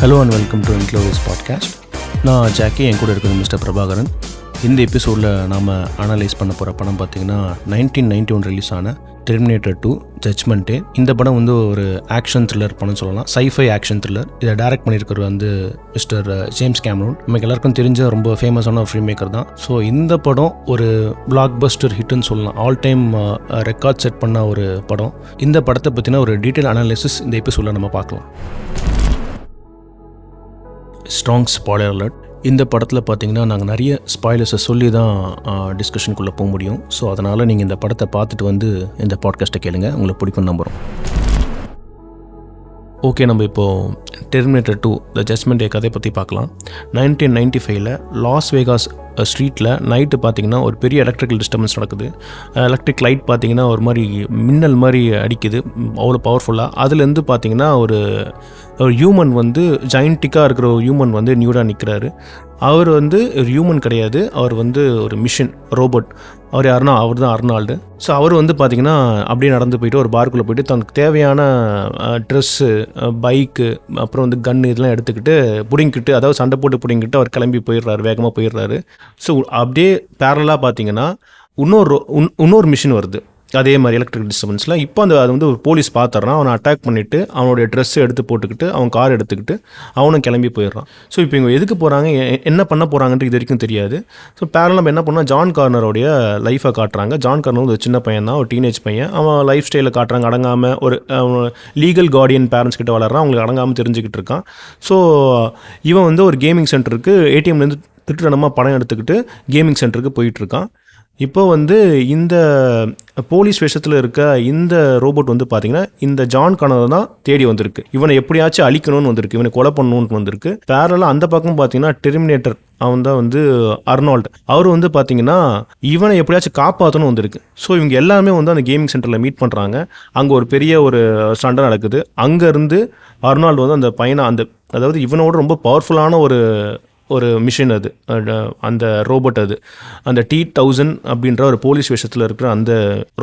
Hello and welcome to Inglorious podcast. நான் Jackie, என் கூட இருக்கிறது மிஸ்டர் பிரபாகரன். இந்த எபிசோடில் நாம் அனலைஸ் பண்ண போகிற படம் பார்த்திங்கன்னா 1991 ரிலீஸ் ஆன டெர்மினேட்டர் 2 ஜட்ஜ்மெண்ட் டே. இந்த படம் வந்து ஒரு ஆக்ஷன் த்ரில்லர் படம் சொல்லலாம், சைஃபை ஆக்ஷன் த்ரில்லர். இதை டைரக்ட் பண்ணியிருக்கிறது வந்து மிஸ்டர் ஜேம்ஸ் கேமரூன். நமக்கு எல்லாருக்கும் தெரிஞ்ச ரொம்ப ஃபேமஸான ஒரு ஃபில்ம் மேக்கர் தான். ஸோ இந்த படம் ஒரு பிளாக் பஸ்டர் ஹிட்னு சொல்லலாம், ஆல் டைம் ரெக்கார்ட் செட் பண்ண ஒரு படம். இந்த படத்தை பற்றின ஒரு டீட்டெயில் அனாலிசிஸ் இந்த எபிசோடில் நம்ம பார்க்கலாம். Strong spoiler alert. இந்த படத்தில் பார்த்தீங்கன்னா நாங்கள் நிறைய ஸ்பாய்லர்ஸை சொல்லி தான் டிஸ்கஷனுக்குள்ளே போக முடியும். ஸோ அதனால் நீங்கள் இந்த படத்தை பார்த்துட்டு வந்து இந்த பாட்காஸ்ட்டை கேளுங்க, உங்களுக்கு பிடிக்கும் நம்புகிறோம். ஓகே, நம்ம இப்போது டெர்மினேட்டர் 2 த ஜட்ஜ்மெண்ட் டே கதையை பற்றி பார்க்கலாம். 1995 லாஸ் வேகாஸ் ஸ்ட்ரீட்டில் நைட்டு பார்த்திங்கன்னா ஒரு பெரிய எலக்ட்ரிக்கல் டிஸ்டர்பன்ஸ் நடக்குது. எலக்ட்ரிக் லைட் பார்த்திங்கன்னா ஒரு மாதிரி மின்னல் மாதிரி அடிக்குது, அவ்வளோ பவர்ஃபுல்லாக. அதுலேருந்து பார்த்திங்கன்னா ஒரு ஹியூமன் வந்து ஜாயின்டிக்காக இருக்கிற ஒரு ஹியூமன் வந்து நியூடாக நிற்கிறாரு. அவர் வந்து ஒரு ஹியூமன் கிடையாது, அவர் வந்து ஒரு மிஷின் ரோபோட். அவர் யாருன்னா அவர் தான் அர்னால்டு. ஸோ அவர் வந்து பார்த்திங்கன்னா அப்படியே நடந்து போயிட்டு ஒரு பார்க்குள்ளே போயிட்டு தனக்கு தேவையான ட்ரெஸ்ஸு, பைக்கு, அப்புறம் வந்து கன்று இதெல்லாம் எடுத்துக்கிட்டு பிடிங்கிட்டு, அதாவது சண்டை போட்டு பிடிங்கிட்டு அவர் கிளம்பி போயிடுறாரு, வேகமாக போயிடுறாரு. ஸோ அப்படியே பேரலாக பார்த்திங்கன்னா இன்னொரு மிஷின் வருது அதே மாதிரி எலக்ட்ரிக் டிஸ்டர்பன்ஸில். இப்போ அது வந்து ஒரு போலீஸ் பார்த்துறான், அவனை அட்டாக் பண்ணிவிட்டு அவனுடைய ட்ரெஸ்ஸை எடுத்து போட்டுக்கிட்டு அவன் கார் எடுத்துக்கிட்டு அவனும் கிளம்பி போயிடுறான். ஸோ இப்போ இவங்க எதுக்கு போகிறாங்க, என்ன பண்ண போகிறாங்கன்ட்டு இது வரைக்கும் தெரியாது. ஸோ பேரலாக நம்ம என்ன பண்ணால் ஜான் கார்னரோடைய லைஃப்பை காட்டுறாங்க. ஜான் கார்னர் ஒரு சின்ன பையன் தான், ஒரு டீனேஜ் பையன். அவன் லைஃப் ஸ்டைலில் காட்டுறாங்க, அடங்காமல் ஒரு லீகல் கார்டியன் பேரண்ட்ஸ் கிட்ட வளர்றான், அவங்களுக்கு அடங்காமல் தெரிஞ்சுக்கிட்டு இருக்கான். ஸோ இவன் வந்து ஒரு கேமிங் சென்டருக்கு ஏடிஎம்லேருந்து திருட்டுத்தனமாக பணம் எடுத்துக்கிட்டு கேமிங் சென்டருக்கு போயிட்டுருக்கான். இப்போ வந்து இந்த போலீஸ் வேஷத்தில் இருக்க இந்த ரோபோட் வந்து பார்த்திங்கன்னா இந்த ஜான் கார்னர் தான் தேடி வந்திருக்கு. இவனை எப்படியாச்சும் அழிக்கணும்னு வந்திருக்கு, இவனை கொலை பண்ணணும்னு வந்திருக்கு. பேரலாக அந்த பக்கம் பார்த்திங்கன்னா டெர்மினேட்டர் அவன் தான் வந்து அர்னால்டு. அவர் வந்து பார்த்திங்கன்னா இவனை எப்படியாச்சும் காப்பாற்றணும் வந்திருக்கு. ஸோ இவங்க எல்லாமே வந்து அந்த கேமிங் சென்டரில் மீட் பண்ணுறாங்க. அங்கே ஒரு பெரிய ஒரு சண்டை நடக்குது. அங்கேருந்து அர்னால்டு வந்து அந்த பையனை அதாவது இவனோட ரொம்ப பவர்ஃபுல்லான ஒரு மிஷின் அது, அந்த ரோபோட், அது அந்த T-1000 அப்படின்ற ஒரு போலீஸ் வேஷத்தில் இருக்கிற அந்த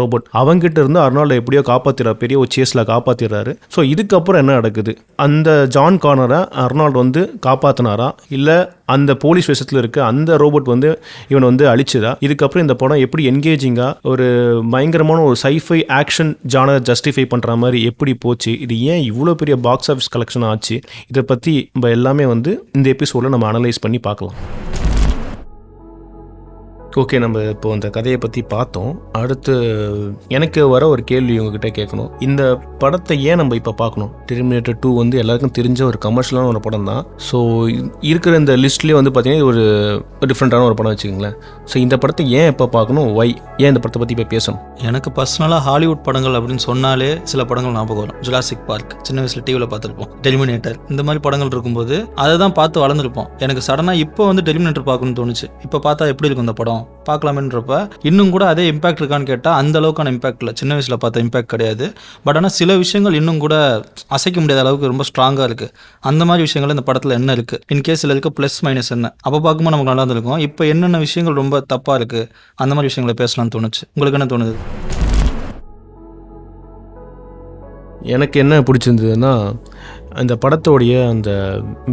ரோபோட், அவங்ககிட்ட இருந்து அர்னால்டை எப்படியோ காப்பாற்றிடுறாரு, பெரிய ஒரு சேஸில் காப்பாற்றிடுறாரு. ஸோ இதுக்கப்புறம் என்ன நடக்குது, அந்த ஜான் கார்னரை அர்னால்டு வந்து காப்பாற்றினாரா, இல்லை அந்த போலீஸ் வேஷத்தில் இருக்க அந்த ரோபோட் வந்து இவனை வந்து அழிச்சுதா? இதுக்கப்புறம் இந்த படம் எப்படி என்கேஜிங்காக ஒரு பயங்கரமான ஒரு சைஃபை ஆக்ஷன் ஜானர் ஜஸ்டிஃபை பண்ணுற மாதிரி எப்படி போச்சு, இது ஏன் இவ்வளோ பெரிய பாக்ஸ் ஆஃபீஸ் கலெக்ஷன் ஆச்சு, இதை பற்றி நம்ம எல்லாமே வந்து இந்த எபிசோடில் நம்ம அனலைஸ் பண்ணி பார்க்கலாம். ஓகே, நம்ம இப்போ அந்த கதையை பற்றி பார்த்தோம். அடுத்து எனக்கு வர ஒரு கேள்வி உங்ககிட்ட கேட்கணும். இந்த படத்தை ஏன் நம்ம இப்போ பார்க்கணும்? டெர்மினேட்டர் 2 வந்து எல்லாருக்கும் தெரிஞ்ச ஒரு கமர்ஷியலான ஒரு படம் தான். ஸோ இருக்கிற இந்த லிஸ்ட்லேயே வந்து பார்த்தீங்கன்னா ஒரு டிஃப்ரெண்ட்டான ஒரு படம் வச்சுக்கோங்களேன். ஸோ இந்த படத்தை ஏன் இப்போ பார்க்கணும், ஏன் இந்த படத்தை பற்றி இப்போ பேசணும்? எனக்கு பர்சனலாக ஹாலிவுட் படங்கள் அப்படின்னு சொன்னாலே சில படங்கள் ஞாபகம் வரும். ஜுராசிக் பார்க் சின்ன வயசில் டிவியில் பார்த்துருப்போம், டெர்மினேட்டர், இந்த மாதிரி படங்கள் இருக்கும்போது அதை தான் பார்த்து வளர்ந்துருப்போம். எனக்கு சடனாக இப்போ வந்து டெர்மினேட்டர் பார்க்கணும்னு தோணுச்சு. இப்போ பார்த்தா எப்படி இருக்கும் இந்த படம் பார்க்கலாமேன்றப்ப இன்னும் கூட அதே இம்பாக்ட் இருக்கான்னு கேட்டால் அந்த அளவுக்கான இம்பாக்ட் இல்லை. சின்ன வயசில் பார்த்த இம்பாக்ட் கிடையாது. பட் ஆனால் சில விஷயங்கள் இன்னும் கூட அசைக்க முடியாத அளவுக்கு ரொம்ப ஸ்ட்ராங்காக இருக்குது. அந்த மாதிரி விஷயங்கள் இந்த படத்தில் என்ன இருக்குது, இன்கேஸ் இதில் இருக்க ப்ளஸ் மைனஸ் என்ன, அப்போ பார்க்கும்போது நமக்கு நல்லா இருக்கும். இப்போ என்னென்ன விஷயங்கள் ரொம்ப தப்பாக இருக்குது, அந்த மாதிரி விஷயங்களை பேசலாம்னு தோணுச்சு. உங்களுக்கு என்ன தோணுது? எனக்கு என்ன பிடிச்சிருந்ததுன்னா, அந்த படத்தோடைய அந்த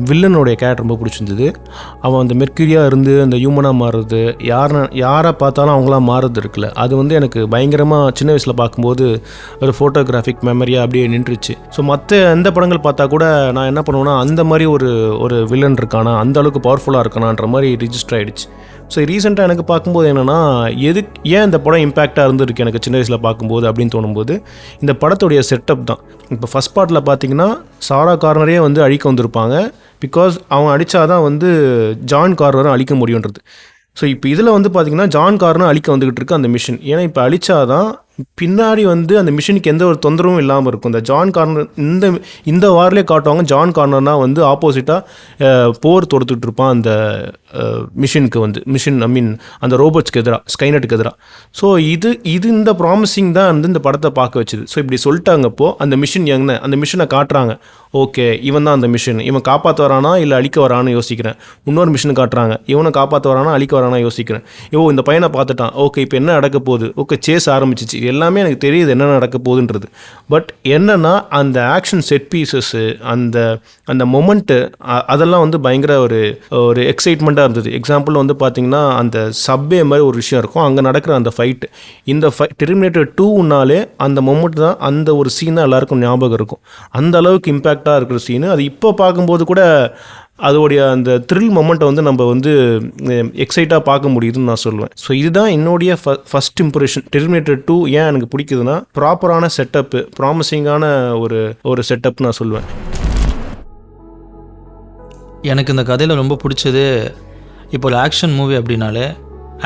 வில்லனுடைய கேரக்டர் ரொம்ப பிடிச்சிருந்தது. அவன் அந்த மெர்க்யூரியாக இருந்து அந்த ஹியூமனாக மாறுறது, யாரை பார்த்தாலும் அவங்களாம் மாறுறது இருக்குல்ல, அது வந்து எனக்கு பயங்கரமாக சின்ன வயசில் பார்க்கும்போது ஒரு ஃபோட்டோகிராஃபிக் மெமரியாக அப்படியே நின்றுச்சு. ஸோ மற்ற எந்த படங்கள் பார்த்தா கூட நான் என்ன பண்ணுவேன்னா, அந்த மாதிரி ஒரு வில்லன் இருக்கானா, அந்த அளவுக்கு பவர்ஃபுல்லாக இருக்கானான்ற மாதிரி ரிஜிஸ்டர் ஆகிடுச்சு. ஸோ ரீசெண்டாக எனக்கு பார்க்கும்போது என்னென்னா, ஏன் இந்த படம் இம்பேக்டாக இருந்திருக்கு எனக்கு சின்ன வயசில் பார்க்கும்போது அப்படின்னு தோணும்போது, இந்த படத்துடைய செட்டப் தான். இப்போ ஃபஸ்ட் பார்ட்டில் பார்த்தீங்கன்னா சாரா கார்னரே வந்து அழிக்க வந்திருப்பாங்க. பிகாஸ் அவங்க அடித்தாதான் வந்து ஜான் கார்னரும் அழிக்க முடியுன்றது. ஸோ இப்போ இதில் வந்து பார்த்திங்கன்னா ஜான் கார்னர் அழிக்க வந்துக்கிட்டு இருக்கு அந்த மிஷின். ஏன்னா இப்போ அழிச்சாதான் பின்னாடி வந்து அந்த மிஷினுக்கு எந்த ஒரு தொந்தரவும் இல்லாமல் இருக்கும். இந்த ஜான் கார்னர் இந்த வாரிலே காட்டுவாங்க, ஜான் கார்னர்னா வந்து ஆப்போசிட்டாக போர் தொடுத்துட்டு இருப்பான் அந்த மிஷினுக்கு வந்து அந்த ரோபோட்ஸ்க்கு எதிராக, ஸ்கைநெட்டுக்கு எதிராக. ஸோ இது இந்த ப்ராமிசிங் தான் வந்து இந்த படத்தை பார்க்க வச்சுது. ஸோ இப்படி சொல்லிட்டாங்கப்போ அந்த மிஷினை காட்டுறாங்க. ஓகே, இவன் தான் அந்த மிஷின், இவன் காப்பாற்ற வரானா இல்லை அழிக்க வரான்னு யோசிக்கிறேன். இன்னொரு மிஷினை காட்டுறாங்க, இவனை காப்பாற்ற வரானா அழிக்க வரானா யோசிக்கிறேன். இந்த பையனை பார்த்துட்டான். ஓகே, இப்போ என்ன நடக்க போகுது? ஓகே, சேஸ் ஆரம்பிச்சிச்சு. எல்லாமே எனக்கு தெரியுது என்ன நடக்க போகுதுன்றது. பட் என்னென்னா அந்த ஆக்ஷன் செட் பீசஸ்ஸு அந்த அந்த மொமெண்ட்டு அதெல்லாம் வந்து பயங்கர ஒரு எக்ஸைட்மெண்ட்டாக இருந்தது. எக்ஸாம்பிள் வந்து பார்த்திங்கன்னா அந்த சப்வே மாதிரி ஒரு விஷயம் இருக்கும், அங்கே நடக்கிற அந்த ஃபைட்டு. இந்த டெர்மினேட்டர் 2னாலே அந்த மொமெண்ட் தான், அந்த ஒரு சீன் தான் எல்லாருக்கும் ஞாபகம் இருக்கும். அந்த அளவுக்கு இம்பேக்டாக இருக்கிற சீனு. அது இப்போ பார்க்கும்போது கூட அதோடைய அந்த த்ரில் மொமெண்ட்டை வந்து நம்ம வந்து எக்ஸைட்டாக பார்க்க முடியுதுன்னு நான் சொல்லுவேன். ஸோ இதுதான் என்னுடைய ஃபஸ்ட் இம்ப்ரெஷன். டெர்மினேட்டர் 2 ஏன் எனக்கு பிடிக்குதுன்னா ப்ராப்பரான செட்டப்பு, ப்ராமிசிங்கான ஒரு செட்டப் நான் சொல்லுவேன். எனக்கு இந்த கதையில் ரொம்ப பிடிச்சது, இப்போ ஒரு ஆக்ஷன் மூவி அப்படின்னாலே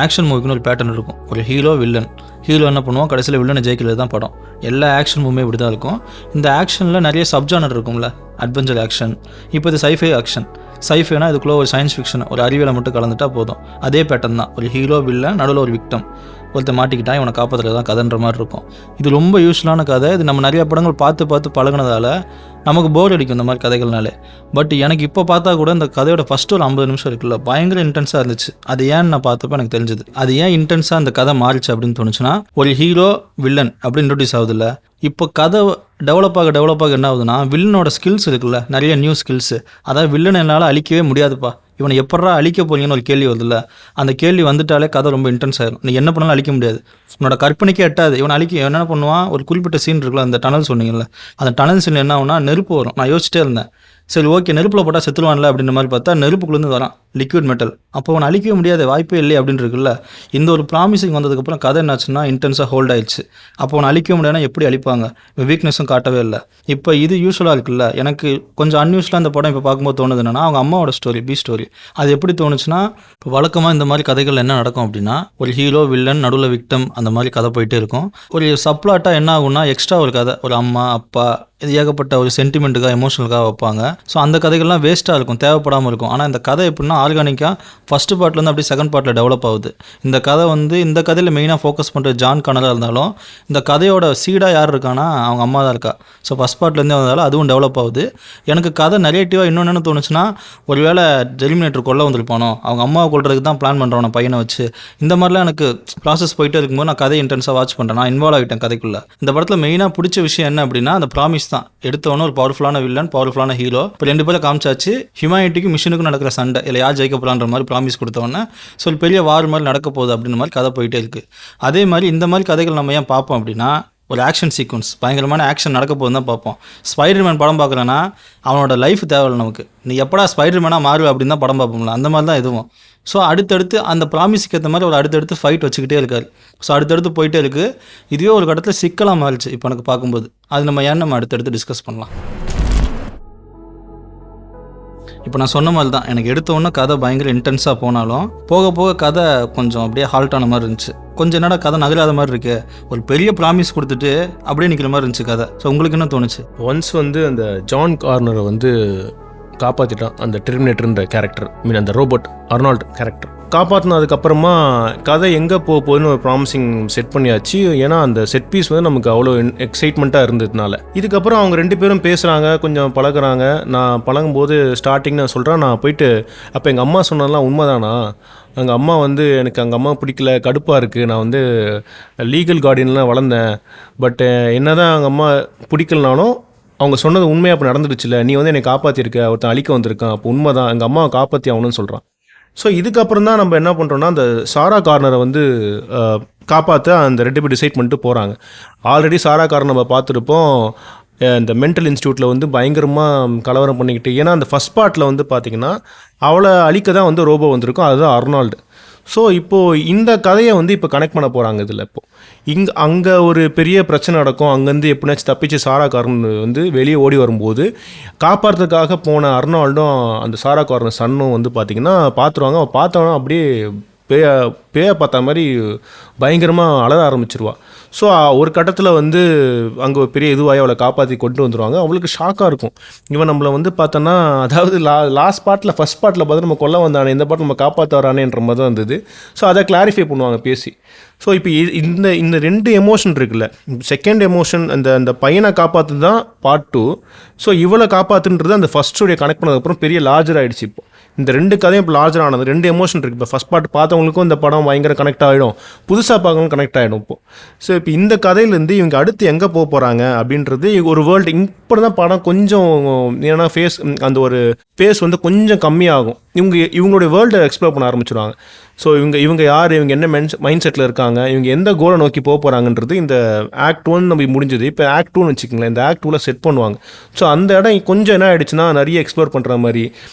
ஆக்ஷன் மூவிக்குன்னு ஒரு பேட்டர்ன் இருக்கும். ஒரு ஹீரோ வில்லன், ஹீரோ என்ன பண்ணுவோம், கடைசியில் வில்லனை ஜெயிக்கிறது தான் படம். எல்லா ஆக்ஷன் மூவியுமே இப்படி தான் இருக்கும். இந்த ஆக்ஷனில் நிறைய சப்ஜானர் இருக்கும்ல, அட்வென்ச்சர் ஆக்ஷன், இப்போ இது சைஃபை ஆக்ஷன். சைஃபைனா இதுக்குள்ளே ஒரு சயின்ஸ் ஃபிக்ஷன், ஒரு அறிவியலை மட்டும் கலந்துட்டா போதும். அதே பேட்டர்ன் தான், ஒரு ஹீரோ வில்லன், நடுவில் ஒரு விக்டம், ஒருத்தர் மாட்டிக்கிட்டான், இவனை காப்பாற்றுறது தான் கதைன்ற மாதிரி இருக்கும். இது ரொம்ப யூஸ்ஃபுல்லான கதை. இது நம்ம நிறைய படங்கள் பார்த்து பழகினதால நமக்கு போர் அடிக்கும் இந்த மாதிரி கதைகள்னாலே. பட் எனக்கு இப்போ பார்த்தா கூட இந்த கதையோட ஃபஸ்ட்டு ஒரு 50 நிமிஷம் இருக்குல்ல, பயங்கர இன்டென்ஸாக இருந்துச்சு. அது ஏன்னு நான் பார்த்தப்போ எனக்கு தெரிஞ்சது. அது ஏன் இன்டென்ஸாக அந்த கதை மாறிச்சு அப்படின்னு தோணுச்சுன்னா, ஒரு ஹீரோ வில்லன் அப்படி இன்ட்ரோடியூஸ் ஆகுதுல்ல, இப்போ கதை டெவலப் ஆக என்ன ஆகுதுன்னா, வில்லனோட ஸ்கில்ஸ் இருக்குல்ல, நிறைய நியூ ஸ்கில்ஸு. அதாவது வில்லனை என்னால் அழிக்கவே முடியாதுப்பா, இவனை எப்படா அழிக்க போறீங்கன்னு ஒரு கேள்வி வருதுல்ல, அந்த கேள்வி வந்துட்டாலே கதை ரொம்ப இன்டென்ஸ் ஆயிடும். நீ என்ன பண்ணாலும் அழிக்க முடியாது, உன்னோட கற்பனைக்கே எட்டாது. இவனை அழிக்க என்ன பண்ணுவான், ஒரு குறிப்பிட்ட சீன் இருக்குல்ல, அந்த டனல் சொன்னீங்கல்ல, அந்த டனல் சீன் என்ன ஆகுனா நெருப்பு வரும். நான் யோசிச்சிட்டே இருந்தேன், சரி ஓகே நெருப்பில் போட்டால் செத்துருவான்ல அப்படின்ற மாதிரி பார்த்தா நெருப்புக்குள்ளேருந்து வரான் லிக்விட் மெட்டல். அப்போ அவனை அழிக்கவே முடியாது, வாய்ப்பே இல்லை அப்படின்னு இருக்குல்ல. இந்த ஒரு ப்ராமிசிங் வந்ததுக்கப்புறம் கதை என்னாச்சுன்னா இன்டென்ஸாக ஹோல்ட் ஆயிடுச்சு. அப்போ அவனை அழிக்க முடியாதுன்னா எப்படி அழிப்பாங்க, இப்போ வீக்னஸும் காட்டவே இல்லை. இப்போ இது யூஸ்வலாக இருக்குல்ல, எனக்கு கொஞ்சம் அன்யூஸ்வலாக இந்த படம் இப்போ பார்க்கும்போது தோணுது என்னன்னா, அவங்க அம்மாவோட ஸ்டோரி, பி ஸ்டோரி. அது எப்படி தோணுச்சுன்னா, இப்போ வழக்கமாக இந்த மாதிரி கதைகள் என்ன நடக்கும் அப்படின்னா, ஒரு ஹீரோ வில்லன் நடுவில் விக்டம் அந்த மாதிரி கதை போயிட்டே இருக்கும். ஒரு சப்ளாட்டாக என்ன ஆகும்னா, எக்ஸ்ட்ரா ஒரு கதை, ஒரு அம்மா அப்பா, இது ஏகப்பட்ட ஒரு சென்டிமெண்ட்டுக்காக எமோஷனலுக்காக வைப்பாங்க. ஸோ அந்த கதைகள்லாம் வேஸ்ட்டாக இருக்கும், தேவைப்படாமல் இருக்கும். ஆனால் இந்த கதை எப்படின்னா ஆர்கானிக்காக ஃபஸ்ட்டு பார்ட்லேருந்து அப்படியே செகண்ட் பார்ட்டில் டெவலப் ஆகுது. இந்த கதை வந்து இந்த கதையில் மெயினாக ஃபோக்கஸ் பண்ணுற ஜான் கானராக இருந்தாலும், இந்த கதையோட சீடாக யார் இருக்கான்னா அவங்க அம்மா தான் இருக்கா. ஸோ ஃபஸ்ட் பார்ட்லேருந்தே வந்தாலும் அதுவும் டெவலப் ஆகுது. எனக்கு கதை நெரேட்டிவாக இன்னொன்று என்ன தோணுச்சுன்னா, ஒருவேளை டெர்மினேட்டர் கொல்ல வந்திருப்பானோ, அவங்க அம்மாவை கொள்றதுக்கு தான் பிளான் பண்ணுறோம் பையனை வச்சு. இந்த மாதிரிலாம் எனக்கு ப்ராசஸ் போயிட்டே இருக்கும்போது நான் கதை இன்டென்ஸாக வாட்ச் பண்ணுறேன், நான் இன்வால்வ் ஆகிட்டேன் கதைக்குள்ளே. இந்த படத்தில் மெயினாக பிடிச்ச விஷயம் என்ன அப்படின்னா, அந்த ப்ராமிஸ் தான். எடுத்தவொன்னே ஒரு பவர்ஃபுல்லான வில்லன், பவர்ஃபுல்லான ஹீரோ, இப்போ 2 பேரை காமிச்சாச்சு. ஹியூமனிட்டிக்கும் மிஷினுக்கும் நடக்கிற சண்டை, இல்லை யார் ஜெயிக்க போகலான்ற மாதிரி ப்ராமிஸ் கொடுத்தவொன்னே ஸோ பெரிய வார் மாதிரி நடக்க போகுது அப்படின்ற மாதிரி கதை போயிட்டே இருக்குது. அதே மாதிரி இந்த மாதிரி கதைகள் நம்ம ஏன் பார்ப்போம் அப்படின்னா, ஒரு ஆக்ஷன் சீக்வன்ஸ், பயங்கரமான ஆக்ஷன் நடக்க போகுது தான் பார்ப்போம். ஸ்பைடர்மேன் படம் பார்க்குறேன்னா அவனோட லைஃப் தேவையில்லை நமக்கு, நீ எப்படா ஸ்பைடர்மேனாக மாறுவ அப்படின்னு தான் படம் பார்ப்போம்ல, அந்த மாதிரி தான் இதுவும். ஸோ அடுத்தடுத்து அந்த ப்ராமிஸுக்கு ஏற்ற மாதிரி ஒரு அடுத்தடுத்து ஃபைட் வச்சுக்கிட்டே இருக்காரு. ஸோ அடுத்தடுத்து போயிட்டே இருக்குது. இதுவே ஒரு கட்டத்தில் சிக்கலாக மாறிச்சு இப்போ எனக்கு பார்க்கும்போது. அது நம்ம அடுத்தடுத்து டிஸ்கஸ் பண்ணலாம். இப்போ நான் சொன்ன மாதிரி தான், எனக்கு எடுத்தோன்னே கதை பயங்கர இன்டென்ஸாக போனாலும் போக போக கதை கொஞ்சம் அப்படியே ஹால்ட் ஆன மாதிரி இருந்துச்சு. கொஞ்சம் என்னடா கதை நகராத மாதிரி இருக்கு, ஒரு பெரிய ப்ராமிஸ் கொடுத்துட்டு அப்படியே நிற்கிற மாதிரி இருந்துச்சு கதை. ஸோ உங்களுக்கு என்ன தோணுச்சு? ஒன்ஸ் வந்து அந்த ஜான் கார்னரை வந்து காப்பாற்றிட்டான் அந்த டெர்மினேட்டர்ன்ற கேரக்டர், அந்த ரோபோட் அர்னால்ட் கேரக்டர் காப்பாற்றினதுக்கப்புறமா கதை எங்கே போகுதுன்னு ஒரு ப்ராமிசிங் செட் பண்ணியாச்சு. ஏன்னா அந்த செட் பீஸ் வந்து நமக்கு அவ்வளோ எக்ஸைட்மெண்ட்டாக இருந்ததுனால. இதுக்கப்புறம் அவங்க 2 பேரும் பேசுகிறாங்க, கொஞ்சம் பழகுறாங்க. நான் பழகும்போது ஸ்டார்டிங் நான் சொல்கிறேன், நான் போயிட்டு அப்போ எங்கள் அம்மா சொன்னதெல்லாம் உண்மைதானா, எங்கள் அம்மா வந்து எனக்கு எங்கள் அம்மா பிடிக்கல, கடுப்பாக இருக்குது, நான் வந்து லீகல் கார்டியன்லாம் வளர்ந்தேன், பட் என்ன தான் எங்கள் அம்மா பிடிக்கலனாலும் அவங்க சொன்னது உண்மையாக அப்போ நடந்துடுச்சுல, நீ வந்து என்னை காப்பாற்றிருக்க, ஒருத்தன் அழிக்க வந்திருக்கான், அப்போ உண்மை தான், எங்கள் அம்மாவை காப்பாற்றி ஆகணும்னு சொல்கிறான். ஸோ இதுக்கப்புறம் தான் நம்ம என்ன பண்ணுறோன்னா, அந்த சாரா கார்னரை வந்து காப்பாற்ற அந்த 2 பேர் டிசைட் பண்ணிட்டு போகிறாங்க. ஆல்ரெடி சாரா கார்னர் நம்ம பார்த்துருப்போம், இந்த மென்டல் இன்ஸ்டியூட்டில் வந்து பயங்கரமாக கலவரம் பண்ணிக்கிட்டு. ஏன்னா அந்த ஃபஸ்ட் பார்ட்டில் வந்து பார்த்திங்கன்னா அவளை அழிக்க தான் வந்து ரோபோ வந்திருக்கும், அதுதான் அர்னால்டு. ஸோ இப்போது இந்த கதையை வந்து இப்போ கனெக்ட் பண்ண போகிறாங்க இதில். இப்போது அங்கே ஒரு பெரிய பிரச்சனை நடக்கும், அங்கேருந்து எப்படினாச்சும் தப்பிச்சு சாரா கார்னர் வந்து வெளியே ஓடி வரும்போது காப்பாற்றுறதுக்காக போன அர்னால்டும் அந்த சாரா கார்னர் சன்னும் வந்து பார்த்திங்கன்னா பார்த்துருவாங்க. அவள் பார்த்தவனா அப்படியே பேய பார்த்த மாதிரி பயங்கரமாக அழக ஆரம்பிச்சிருவா. ஸோ ஒரு கட்டத்தில் வந்து அங்கே ஒரு பெரிய இதுவாகி அவளை காப்பாற்றி கொண்டு வந்துடுவாங்க. அவளுக்கு ஷாக்காக இருக்கும், இவன் நம்மளை வந்து பார்த்தோன்னா, அதாவது லாஸ்ட் பார்ட்டில் ஃபஸ்ட் பார்ட்டில் பார்த்து நம்ம கொல்ல வந்தானே, இந்த பார்ட் நம்ம காப்பாற்ற வரானேன்ற மாதிரி தான் இருந்தது. ஸோ அதை கிளாரிஃபை பண்ணுவாங்க பேசி. ஸோ இப்போ இந்த 2 எமோஷன் இருக்குல்ல, செகண்ட் எமோஷன் அந்த பையனை காப்பாற்று தான் பார்ட் 2. ஸோ இவளை காப்பாற்றுன்றது அந்த ஃபஸ்ட்டுடைய கனெக்ட் பண்ணதுக்கப்புறம் பெரிய லார்ஜர் ஆகிடுச்சு. இந்த 2 கதையும் இப்போ லார்ஜர் ஆனது 2 எமோஷன் இருக்குது. இப்போ ஃபஸ்ட் பார்ட் பார்த்தவங்களுக்கும் இந்த படம் பயங்கர கனெக்ட் ஆகிடும், புதுசாக பார்க்கவங்களும் கனெக்ட் ஆகிடும். இப்போ ஸோ இப்போ இந்த கதையிலேருந்து இவங்க அடுத்து எங்கே போக போகிறாங்க அப்படின்றது ஒரு வேர்ல்டு. இப்போ தான் படம் கொஞ்சம் ஏன்னா அந்த ஒரு ஃபேஸ் வந்து கொஞ்சம் கம்மியாகும். இவங்களுடைய வேர்ல்டை எக்ஸ்ப்ளோர் பண்ண ஆரம்பிச்சிடுவாங்க. ஸோ இவங்க யார், இவங்க என்ன மைண்ட் செட்டில் இருக்காங்க, இவங்க எந்த கோலை நோக்கி போக போகிறாங்கன்றது இந்த ஆக்ட் 1 நம்ம முடிஞ்சது. இப்போ ஆக்ட் 2ன்னு வச்சுக்கோங்களேன், இந்த ஆக்ட் 2ல் செட் பண்ணுவாங்க. ஸோ அந்த இடம் கொஞ்சம் என்ன ஆகிடுச்சுன்னா நிறைய எக்ஸ்ப்ளோர் பண்ணுற மாதிரி,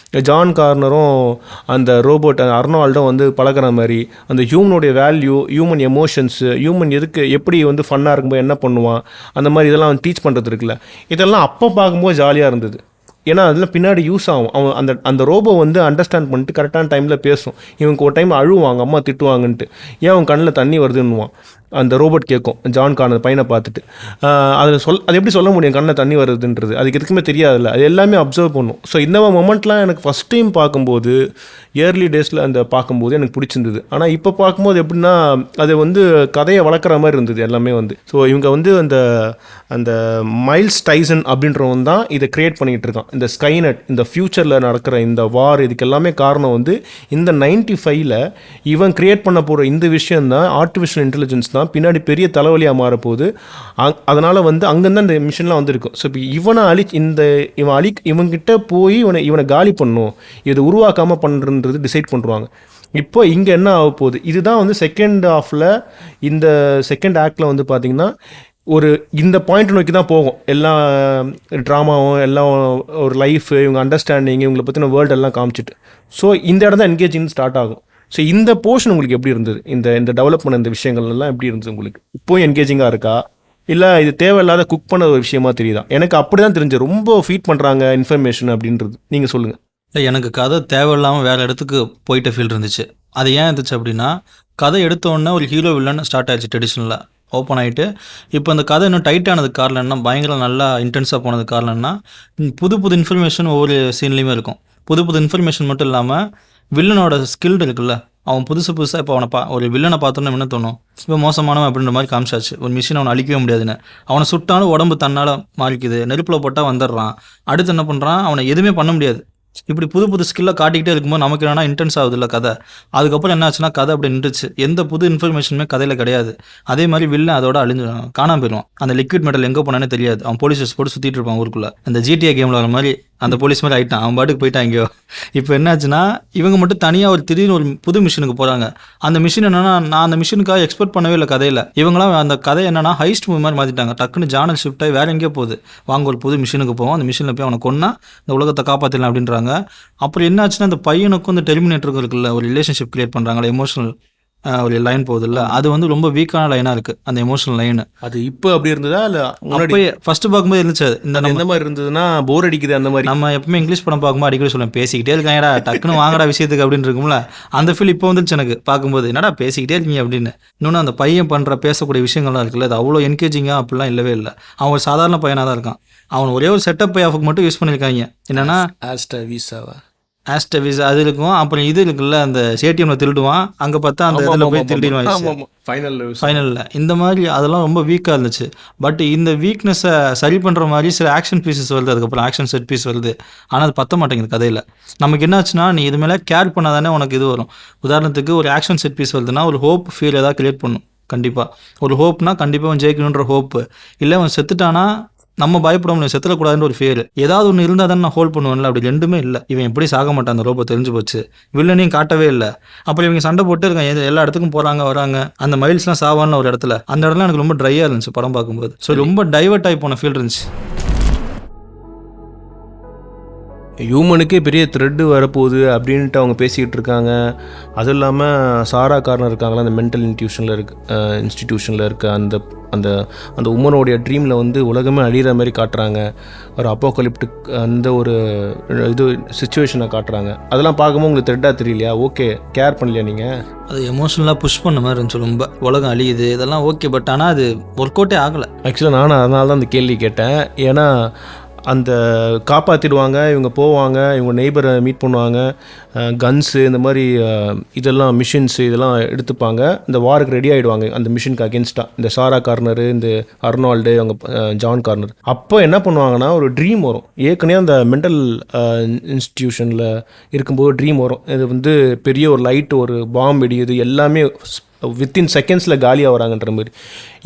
ஜான் கார்னரும் அந்த ரோபோட் அர்னால்டும் வந்து பழகிற மாதிரி, அந்த ஹியூமனுடைய வேல்யூ, ஹியூமன் எமோஷன்ஸு, ஹியூமன் எப்படி வந்து ஃபன்னாக இருக்கும்போது என்ன பண்ணுவான், அந்த மாதிரி இதெல்லாம் டீச் பண்ணுறது இருக்குல்ல, இதெல்லாம் அப்போ பார்க்கும்போது ஜாலியாக இருந்தது. ஏன்னா அதில் பின்னாடி யூஸ் ஆகும். அவன் அந்த ரோபோ வந்து அண்டர்ஸ்டாண்ட் பண்ணிட்டு கரெக்டான டைமில் பேசும். இவங்க ஒரு டைம் அழுவாங்க, அம்மா திட்டுவாங்கன்ட்டு, ஏன் அவன் கண்ணில் தண்ணி வருதுன்னுவான். அந்த ரோபோட் கேட்கும் ஜான் கார்னர் பையனை பார்த்துட்டு. அது எப்படி சொல்ல முடியும் கண்ணில் தண்ணி வருதுன்றது, அதுக்கு எதுக்குமே தெரியாதுல்ல, அது எல்லாமே அப்சர்வ் பண்ணும். ஸோ இந்த மொமெண்ட்லாம் எனக்கு ஃபஸ்ட் டைம் பார்க்கும்போது, இயர்லி டேஸில் அந்த பார்க்கும்போது எனக்கு பிடிச்சிருந்தது. ஆனால் இப்போ பார்க்கும்போது எப்படின்னா அது வந்து கதையை வளர்க்குற மாதிரி இருந்தது எல்லாமே வந்து. ஸோ இவங்க வந்து அந்த மைல்ஸ் டைசன் அப்படின்றவன் தான் இதை க்ரியேட் பண்ணிகிட்டு இருக்கான். இந்த ஸ்கைநெட், இந்த ஃப்யூச்சரில் நடக்கிற இந்த வார், இதுக்கு எல்லாமே காரணம் வந்து இந்த 95ல் இவன் க்ரியேட் பண்ண போகிற இந்த விஷயந்தான், ஆர்டிஃபிஷியல் இன்டெலிஜென்ஸ் தான் பின்னாடி பெரிய தலைவலியாக மாறப்போகுது. அதனால் வந்து அங்கேருந்து அந்த மிஷின்லாம் வந்துருக்கும். ஸோ இப்போ இவன்கிட்ட போய் இவனை காலி பண்ணும், இதை உருவாக்காமல் பண்ணுறது டிசைட் பண்ணுவாங்க. இப்போ இங்கே என்ன ஆக போகுது, இதுதான் வந்து செகண்ட் ஹாஃபில், இந்த செகண்ட் ஆக்டில் வந்து பார்த்திங்கன்னா இந்த பாயிண்ட் நோக்கி தான் போகும். எல்லா ட்ராமாவும் எல்லாம் ஒரு லைஃப், இவங்க அண்டர்ஸ்டாண்டிங், இவங்களை பற்றின வேர்ல்டு எல்லாம் காமிச்சிட்டு, ஸோ இந்த இடம் தான் என்கேஜிங் ஸ்டார்ட் ஆகும். ஸோ இந்த போர்ஷன் உங்களுக்கு எப்படி இருந்தது, இந்த டெவலப் பண்ண இந்த விஷயங்கள்லாம் எப்படி இருந்தது உங்களுக்கு? இப்போவும் என்கேஜிங்காக இருக்கா, இல்லை இது தேவையில்லாத குக் பண்ண ஒரு விஷயமா தெரியுதா? எனக்கு அப்படி தான் தெரிஞ்சு ரொம்ப ஃபீட் பண்ணுறாங்க இன்ஃபர்மேஷன் அப்படின்றது. நீங்கள் சொல்லுங்கள். இல்லை, எனக்கு கதை தேவையில்லாமல் வேறு இடத்துக்கு போயிட்ட ஃபீல் இருந்துச்சு. அது ஏன் இருந்துச்சு அப்படின்னா, கதை எடுத்தோடனே ஒரு ஹீரோ வில்லன் ஸ்டார்ட் ஆயிடுச்சு, ட்ரெடிஷ்னலாக ஓப்பன் ஆகிட்டு. இப்போ இந்த கதை இன்னும் டைட் ஆனதுக்கு காரணம் என்ன, பயங்கர நல்லா இன்டென்ஸாக போனதுக்கு காரணம் என்ன, புது இன்ஃபர்மேஷன் ஒவ்வொரு சீன்லேயுமே இருக்கும். புது இன்ஃபர்மேஷன் மட்டும் இல்லாமல் வில்லனோட ஸ்கில் இருக்குல்ல, அவன் புதுசாக இப்போ ஒரு வில்லனை பார்த்தோன்னா என்ன தோணும், இப்போ மோசமானவன் அப்படின்ற மாதிரி காமிச்சாச்சு. ஒரு மிஷின் அவனை அழிக்கவே முடியாதுன்னு, அவனை சுட்டாலும் உடம்பு தன்னால் மாறிக்குது, நெருப்பில் போட்டால் வந்துடுறான், அடுத்து என்ன பண்ணுறான், அவனை எதுவுமே பண்ண முடியாது. இப்படி புது ஸ்கில்லை காட்டிக்கிட்டே இருக்கும்போது நமக்கு என்னன்னா இன்டென்ஸ் ஆகுது இல்லை கதை. அதுக்கப்புறம் என்ன ஆச்சுன்னா கதை அப்படி நின்றுச்சு, எந்த புது இன்ஃபர்மேஷனுமே கதையில் கிடையாது. அதே மாதிரி வில்லன் அதோட காணாமல் போயிடுவான். அந்த லிக்விட் மெட்டல் எங்கே போனானே தெரியாது, அவன் போலீஸஸ் போட்டு சுற்றிட்டு இருப்பான் ஊருக்குள்ளே. அந்த GTA கேமில் வர மாதிரி அந்த போலீஸ் மாதிரி ஆகிட்டான், அவன் பாட்டுக்கு போயிட்டான் எங்கேயோ. இப்போ என்னாச்சுன்னா இவங்க மட்டும் தனியாக திடீர்னு ஒரு புது மிஷினுக்கு போகிறாங்க. அந்த மிஷின் என்னன்னா, நான் அந்த மிஷினுக்காக எக்ஸ்பெக்ட் பண்ணவே இல்லை கதையில். இவங்களாம் அந்த கதை என்னன்னா ஹைஸ்ட் மூவி மாதிரி மாற்றிட்டாங்க. டக்குன்னு ஜானல் ஷிஃப்ட் ஆகி வேறு எங்கேயோ போகுது. வாங்க ஒரு புது மிஷினுக்கு போவோம், அந்த மிஷினில் போய் அவனை கொன்னா இந்த உலகத்தை காப்பாற்றலாம் அப்படின்றாங்க. அப்புறம் என்னாச்சுன்னா அந்த பையனுக்கும் இந்த டெர்மினேட்டருக்கும் இருக்குல்ல ஒரு ரிலேஷன்ஷிப் கிரியேட் பண்ணுறாங்களே, எமோஷனல் ஒரு லைன் போகுது இல்லை, அது வந்து ரொம்ப வீக்கான லைனாக இருக்குது அந்த எமோஷனல் லைனு. அது இப்போ அப்படி இருந்ததா இல்லை முன்னாடி ஃபர்ஸ்ட் பார்க்கும்போது இருந்துச்சு? எந்த மாதிரி இருந்ததுன்னா போர் அடிக்குது அந்த மாதிரி. நம்ம எப்பவுமே இங்கிலீஷ் படம் பார்க்கும்போது அடிக்கடி சொல்லுவேன், பேசிக்கிட்டே இருக்காங்கடா டக்குன்னு வாங்கடா விஷயத்துக்கு அப்படின்னு இருக்கும்ல, அந்த ஃபீல் இப்போ வந்துருச்சு எனக்கு பார்க்கும்போது. என்னடா பேசிக்கிட்டே இருக்கீங்க அப்படின்னு. இன்னொன்று அந்த பையன் பண்ணுற பேசக்கூடிய விஷயங்கள்லாம் இருக்குல்ல, அது அவ்வளோ என்கேஜிங்காக அப்படிலாம் இல்லவே இல்லை. அவன் ஒரு சாதாரண பையனாக தான் இருக்கான். அவன் ஒரே ஒரு செட்டப் பை ஆஃபுக்கு மட்டும் யூஸ் பண்ணியிருக்காங்க. என்னன்னா ஆஸ்டவிஸா அது இருக்கும். அப்புறம் இது இருக்குல்ல, அந்த ஏடிஎம்ல திருடுவான், அங்கே பார்த்தா அந்த இதில் போய் திருடிடுவான் ஃபைனலில். இந்த மாதிரி அதெல்லாம் ரொம்ப வீக்காக இருந்துச்சு. பட் இந்த வீக்னஸை சரி பண்ணுற மாதிரி சில ஆக்ஷன் பீசஸ் வருது, அதுக்கப்புறம் ஆக்ஷன் செட் பீஸ் வருது. ஆனால் அது பற்ற மாட்டேங்குது கதையில். நமக்கு என்னாச்சுன்னா, நீ இது மேலே கேர் பண்ணாதானே உனக்கு இது வரும். உதாரணத்துக்கு ஒரு ஆக்ஷன் செட் பீஸ் வருதுன்னா ஒரு ஹோப் ஃபீல் ஏதாவது கிரியேட் பண்ணும். கண்டிப்பாக ஒரு ஹோப்னா கண்டிப்பாக அவன் ஜெயிக்கணுன்ற ஹோப்பு. இல்லை அவன் செத்துட்டானா நம்ம பயப்பட முடியும், செத்துடக்கூடாதுன்ற ஒரு ஃபியர். ஏதாவது ஒன்று இருந்தால் தானே நான் ஹோல்ட் பண்ணுவேன்ல, அப்படி ரெண்டுமே இல்லை. இவன் எப்படி சாக மாட்டான், அந்த ரோபோ தெரிஞ்சு போச்சு. வில்லனையும் காட்டவே இல்லை. அப்புறம் இவங்க சண்டை போட்டு இருக்காங்க, எல்லா இடத்துக்கும் போகிறாங்க வராங்க. அந்த மைல்ஸ்லாம் சாவான்னு ஒரு இடத்துல, அந்த இடத்துல எனக்கு ரொம்ப ட்ரையாக இருந்துச்சு படம் பார்க்கும்போது. ஸோ ரொம்ப டைவர்ட் ஆகி போன ஃபீல் இருந்துச்சு. ஹியூமனுக்கே பெரிய த்ரெட்டு வரப்போகுது அப்படின்ட்டு அவங்க பேசிக்கிட்டு இருக்காங்க. அதுவும் இல்லாமல் சாரா கார்னர் இருக்காங்களா, அந்த மென்டல் இன்ஸ்டிடியூஷனில் இருக்க அந்த அந்த அந்த உமனோடைய ட்ரீமில் வந்து உலகமே அழிகிற மாதிரி காட்டுறாங்க. ஒரு அப்போகலிப்டிக் அந்த ஒரு இது சுச்சுவேஷனை காட்டுறாங்க. அதெல்லாம் பார்க்கும்போது உங்களுக்கு த்ரெட்டாக தெரியலையா? ஓகே, கேர் பண்ணலையா நீங்கள்? அது எமோஷனலாக புஷ் பண்ண மாதிரி இருந்துச்சு ரொம்ப. உலகம் அழியுது இதெல்லாம் ஓகே, பட் ஆனால் அது ஒர்க் அவுட்டே ஆகலை. ஆக்சுவலாக நானும் அதனால தான் அந்த கேள்வி கேட்டேன். ஏன்னா அந்த காப்பாற்றிடுவாங்க, இவங்க போவாங்க, இவங்க நெய்பரை மீட் பண்ணுவாங்க, கன்ஸு இந்த மாதிரி இதெல்லாம் மிஷின்ஸு இதெல்லாம் எடுத்துப்பாங்க, இந்த வாருக்கு ரெடி ஆகிடுவாங்க அந்த மிஷினுக்கு அகேன்ஸ்டாக. இந்த சாரா கார்னரு, இந்த அர்னால்டு, அவங்க ஜான் கார்னர். அப்போ என்ன பண்ணுவாங்கன்னா ஒரு ட்ரீம் வரும். ஏற்கனவே அந்த மென்டல் இன்ஸ்டிடியூஷனில் இருக்கும்போது ட்ரீம் வரும். இது வந்து பெரிய ஒரு லைட்டு, ஒரு பாம்பு வெடியுது, எல்லாமே வித்தின் செகண்ட்ஸில் காலியாக வராங்கன்ற மாதிரி.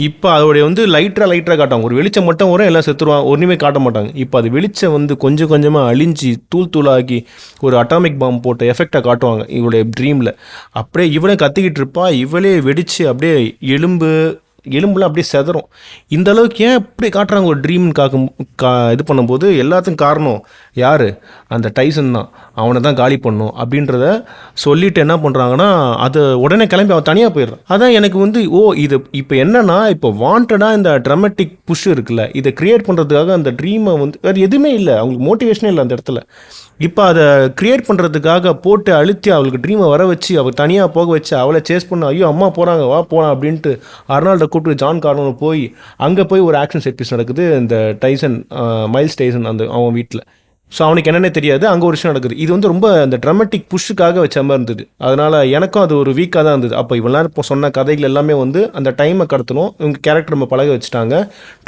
இப்போ அதோடைய வந்து லைட்டராக காட்டுவாங்க. ஒரு வெளிச்சம் மட்டும் வரும், எல்லாம் செத்துருவாங்க, ஒன்றுமே காட்ட மாட்டாங்க. இப்போ அது வெளிச்சம் வந்து கொஞ்சம் கொஞ்சமாக அழிஞ்சி தூளாகி ஒரு அட்டாமிக் பாம்பு போட்ட எஃபெக்டை காட்டுவாங்க இவளுடைய ட்ரீமில். அப்படியே இவளே கத்திக்கிட்டு இருப்பா, இவளே வெடித்து அப்படியே எலும்புலாம் அப்படியே செதறும். இந்த அளவுக்கு ஏன் இப்படி காட்டுறாங்க ஒரு ட்ரீம்னு இது பண்ணும்போது, எல்லாத்துக்கும் காரணம் யார்? அந்த டைசன் தான். அவனை தான் காலி பண்ணும் அப்படின்றத சொல்லிட்டு என்ன பண்ணுறாங்கன்னா, அதை உடனே கிளம்பி அவன் தனியாக போயிடுறான். அதான் எனக்கு வந்து இது இப்போ என்னன்னா, இப்போ வாண்டடாக இந்த ட்ராமட்டிக் புஷ் இருக்குல்ல, இதை க்ரியேட் பண்ணுறதுக்காக அந்த ட்ரீமை வந்து வேறு எதுவுமே இல்லை, அவங்களுக்கு மோட்டிவேஷனே இல்லை அந்த இடத்துல. இப்போ அதை க்ரியேட் பண்ணுறதுக்காக போட்டு அழுத்தி அவளுக்கு ட்ரீமை வர வச்சு அவள் தனியாக போக வச்சு அவளை சேஸ் பண்ண, ஐயோ அம்மா போகிறாங்க வா போகலாம் அப்படின்ட்டு அர்னால்டை கூப்பிட்டு ஜான் கார்னர் போய் அங்கே போய் ஒரு ஆக்ஷன் செட் பீஸ் நடக்குது. இந்த டைசன், மைல்ஸ் டைசன் அந்த அவன் வீட்டில். ஸோ அவனுக்கு என்னென்ன தெரியாது, அங்கே ஒரு விஷயம் நடக்குது. இது வந்து ரொம்ப அந்த ட்ராமட்டிக் புஷ்ஷுக்காக வச்ச மாதிரி இருந்தது. அதனால் எனக்கும் அது ஒரு வீக்காக தான் இருந்தது. அப்போ இவெல்லாம் இப்போ சொன்ன கதைகள் எல்லாமே வந்து அந்த டைமை கடத்தணும், இவங்க கேரக்டர் நம்ம பழக வச்சுட்டாங்க,